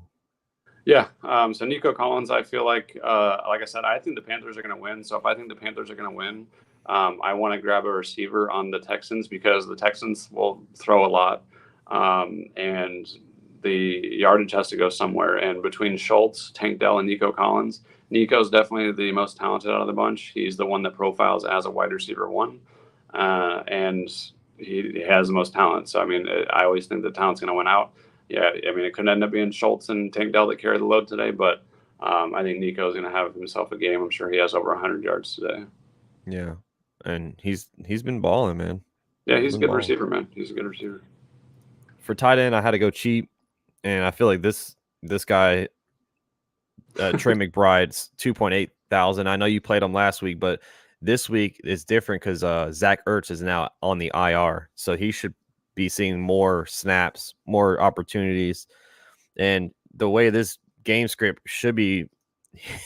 Yeah. So Nico Collins, I feel like I said, I think the Panthers are going to win. So if I think the Panthers are going to win, I want to grab a receiver on the Texans because the Texans will throw a lot, and the yardage has to go somewhere. And between Schultz, Tank Dell, and Nico Collins, Nico's definitely the most talented out of the bunch. He's the one that profiles as a wide receiver 1, and he has the most talent. So, I mean, I always think the talent's going to win out. Yeah, I mean, it could end up being Schultz and Tank Dell that carry the load today, but I think Nico's going to have himself a game. I'm sure he has over 100 yards today. Yeah, and he's been balling, man. Yeah, he's a good receiver, man. He's a good receiver. For tight end, I had to go cheap, and I feel like this guy, Trey McBride's 2.8 thousand. I know you played him last week, but this week is different because Zach Ertz is now on the IR, so he should be seeing more snaps, more opportunities. And the way this game script should be,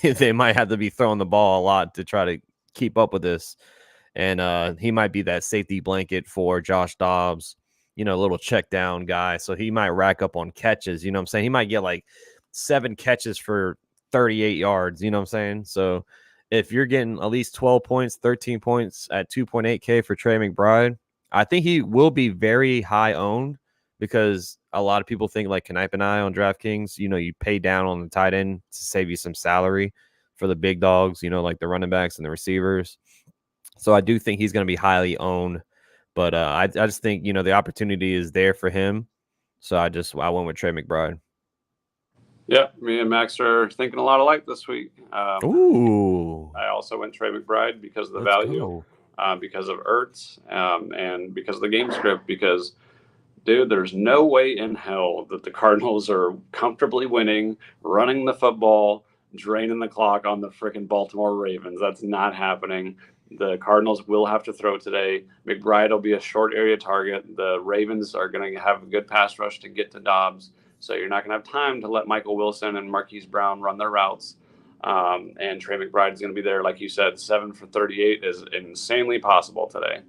they might have to be throwing the ball a lot to try to keep up with this. And he might be that safety blanket for Josh Dobbs, a little check down guy. So he might rack up on catches. You know what I'm saying? He might get like 7 catches for 38 yards. You know what I'm saying? So if you're getting at least 12 points, 13 points at 2.8K for Trey McBride, I think he will be very high owned because a lot of people think like Knipe and I on DraftKings, you pay down on the tight end to save you some salary for the big dogs, like the running backs and the receivers. So I do think he's going to be highly owned, but I just think, the opportunity is there for him. So I went with Trey McBride. Yeah, me and Max are thinking a lot alike this week. Ooh, I also went Trey McBride because of the let's value, go. because of Ertz, and because of the game script. Because, dude, there's no way in hell that the Cardinals are comfortably winning, running the football, draining the clock on the freaking Baltimore Ravens. That's not happening. The Cardinals will have to throw today. McBride will be a short area target. The Ravens are going to have a good pass rush to get to Dobbs. So you're not going to have time to let Michael Wilson and Marquise Brown run their routes. And Trey McBride is going to be there, like you said, 7 for 38 is insanely possible today.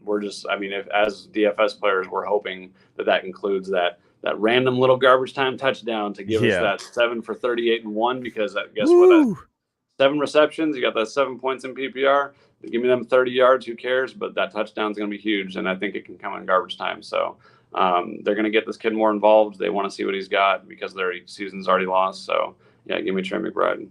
We're just, I mean, if as DFS players, we're hoping that includes that random little garbage time touchdown to give us that 7 for 38 and 1, because guess what? That 7 receptions, you got that 7 points in PPR. Give me them 30 yards, who cares? But that touchdown is going to be huge, and I think it can come in garbage time. So they're going to get this kid more involved. They want to see what he's got because their season's already lost. So, yeah, give me Trey McBride.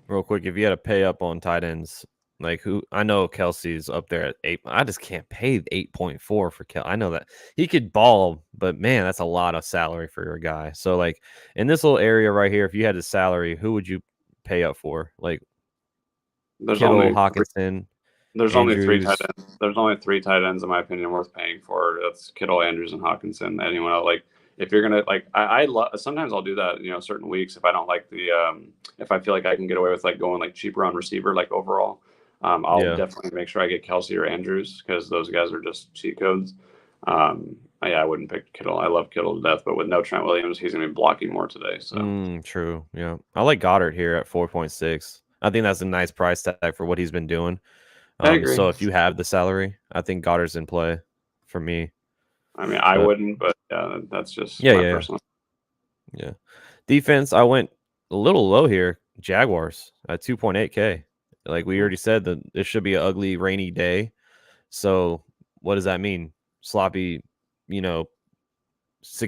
Real quick, if you had to pay up on tight ends, like who I know Kelsey's up there at 8. I just can't pay 8.4 for Kel. I know that he could ball, but man, that's a lot of salary for your guy. So like in this little area right here, if you had a salary, who would you pay up for? Like Kittle, Hawkinson, There's only 3 tight Andrews. ends. There's only 3 tight ends, in my opinion, worth paying for. That's Kittle, Andrews, and Hawkinson. Anyone else? Like, if you're gonna like, sometimes I'll do that. Certain weeks if I don't like the if I feel like I can get away with like going like cheaper on receiver, like overall, I'll definitely make sure I get Kelsey or Andrews because those guys are just cheat codes. Yeah, I wouldn't pick Kittle. I love Kittle to death, but with no Trent Williams, he's gonna be blocking more today. So True. Yeah, I like Goddard here at 4.6. I think that's a nice price tag for what he's been doing. I agree. So if you have the salary, I think Goddard's in play for me. I mean, I wouldn't, but yeah, that's just my personal. Yeah. Defense, I went a little low here. Jaguars at 2.8K. Like we already said, that it should be an ugly, rainy day. So what does that mean? Sloppy,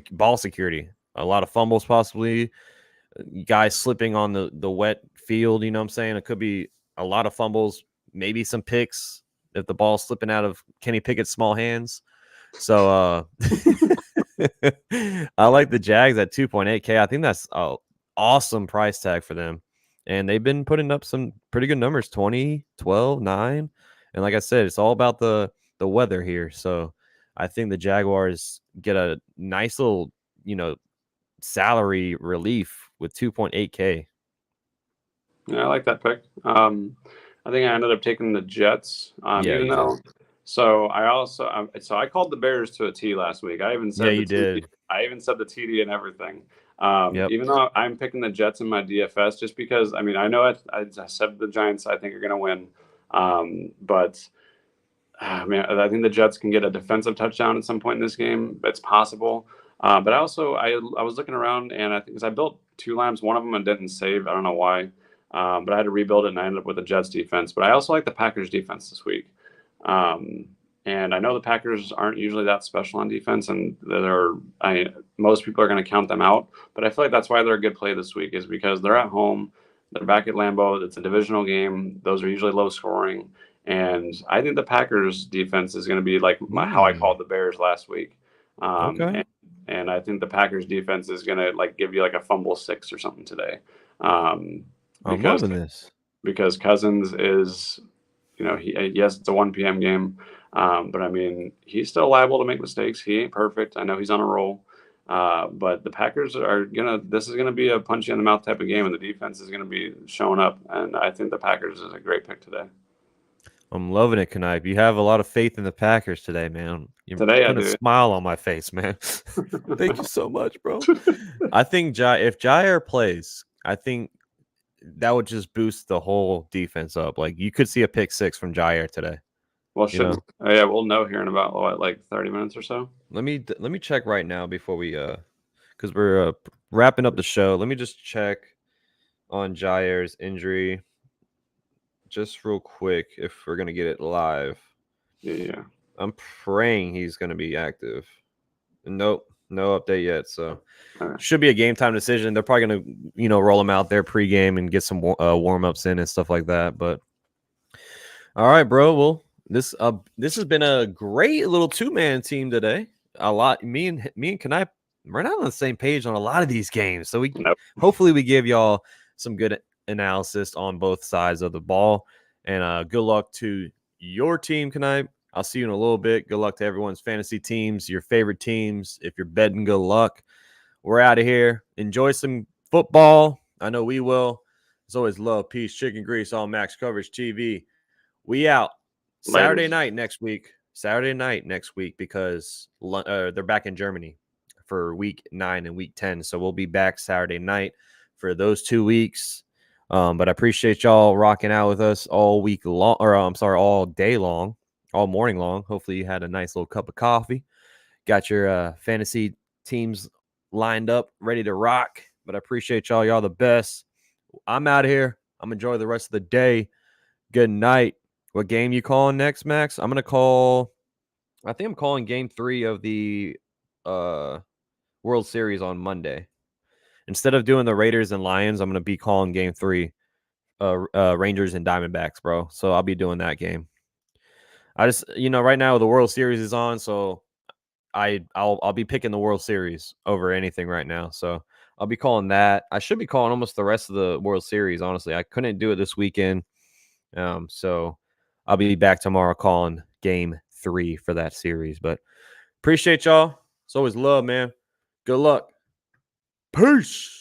ball security. A lot of fumbles possibly. Guys slipping on the wet field, you know what I'm saying? It could be a lot of fumbles, maybe some picks if the ball's slipping out of Kenny Pickett's small hands. So I like the Jags at 2.8K. I think that's an awesome price tag for them. And they've been putting up some pretty good numbers, 20, 12, 9. And like I said, it's all about the weather here. So I think the Jaguars get a nice little, salary relief with 2.8K. Yeah, I like that pick. I think I ended up taking the Jets. Even though, so I also I called the Bears to a T last week. I even said I even said the TD and everything. Even though I'm picking the Jets in my DFS, just because I mean I know I said the Giants I think are going to win, but man, I think the Jets can get a defensive touchdown at some point in this game. It's possible. But I was looking around and I think because I built 2 lineups, one of them I didn't save. I don't know why. But I had to rebuild it, and I ended up with the Jets defense. But I also like the Packers defense this week. And I know the Packers aren't usually that special on defense, and most people are going to count them out. But I feel like that's why they're a good play this week, is because they're at home. They're back at Lambeau. It's a divisional game. Those are usually low scoring. And I think the Packers defense is going to be like how I called the Bears last week. And I think the Packers defense is going to like give you like a fumble 6 or something today. I'm loving this because Cousins is, yes, it's a 1 p.m. game, but I mean he's still liable to make mistakes. He ain't perfect. I know he's on a roll, but the Packers are this is gonna be a punch you in the mouth type of game, and the defense is gonna be showing up. And I think the Packers is a great pick today. I'm loving it, Knipe. You have a lot of faith in the Packers today, man. You're putting a smile on my face, man. Thank you so much, bro. I think if Jair plays, I think that would just boost the whole defense up. Like you could see a pick 6 from Jair today. Well, yeah, we'll know here in about like 30 minutes or so. Let me check right now before we because we're wrapping up the show. Let me just check on Jair's injury. Just real quick, if we're gonna get it live. Yeah. I'm praying he's going to be active. Nope, no update yet. So should be a game time decision. They're probably going to, roll him out there pregame and get some warm ups in and stuff like that. But all right, bro. Well, this has been a great little 2-man team today. A lot. Me and Kanai, we're not on the same page on a lot of these games. So hopefully we give y'all some good analysis on both sides of the ball. And good luck to your team, Kanai. I'll see you in a little bit. Good luck to everyone's fantasy teams, your favorite teams. If you're betting, good luck. We're out of here. Enjoy some football. I know we will. As always, love, peace, chicken grease on Max Coverage TV. We out. Saturday night next week. Because they're back in Germany for week 9 and week 10. So we'll be back Saturday night for those 2 weeks. But I appreciate y'all rocking out with us all week long, all day long, all morning long. Hopefully you had a nice little cup of coffee. Got your fantasy teams lined up, ready to rock. But I appreciate y'all. Y'all the best. I'm out of here. I'm enjoying the rest of the day. Good night. What game you calling next, Max? I'm calling game 3 of the World Series on Monday. Instead of doing the Raiders and Lions, I'm going to be calling game 3, Rangers and Diamondbacks, bro. So I'll be doing that game. I just, right now the World Series is on, so I'll be picking the World Series over anything right now. So I'll be calling that. I should be calling almost the rest of the World Series, honestly. I couldn't do it this weekend. So I'll be back tomorrow calling game 3 for that series. But appreciate y'all. It's always love, man. Good luck. Peace.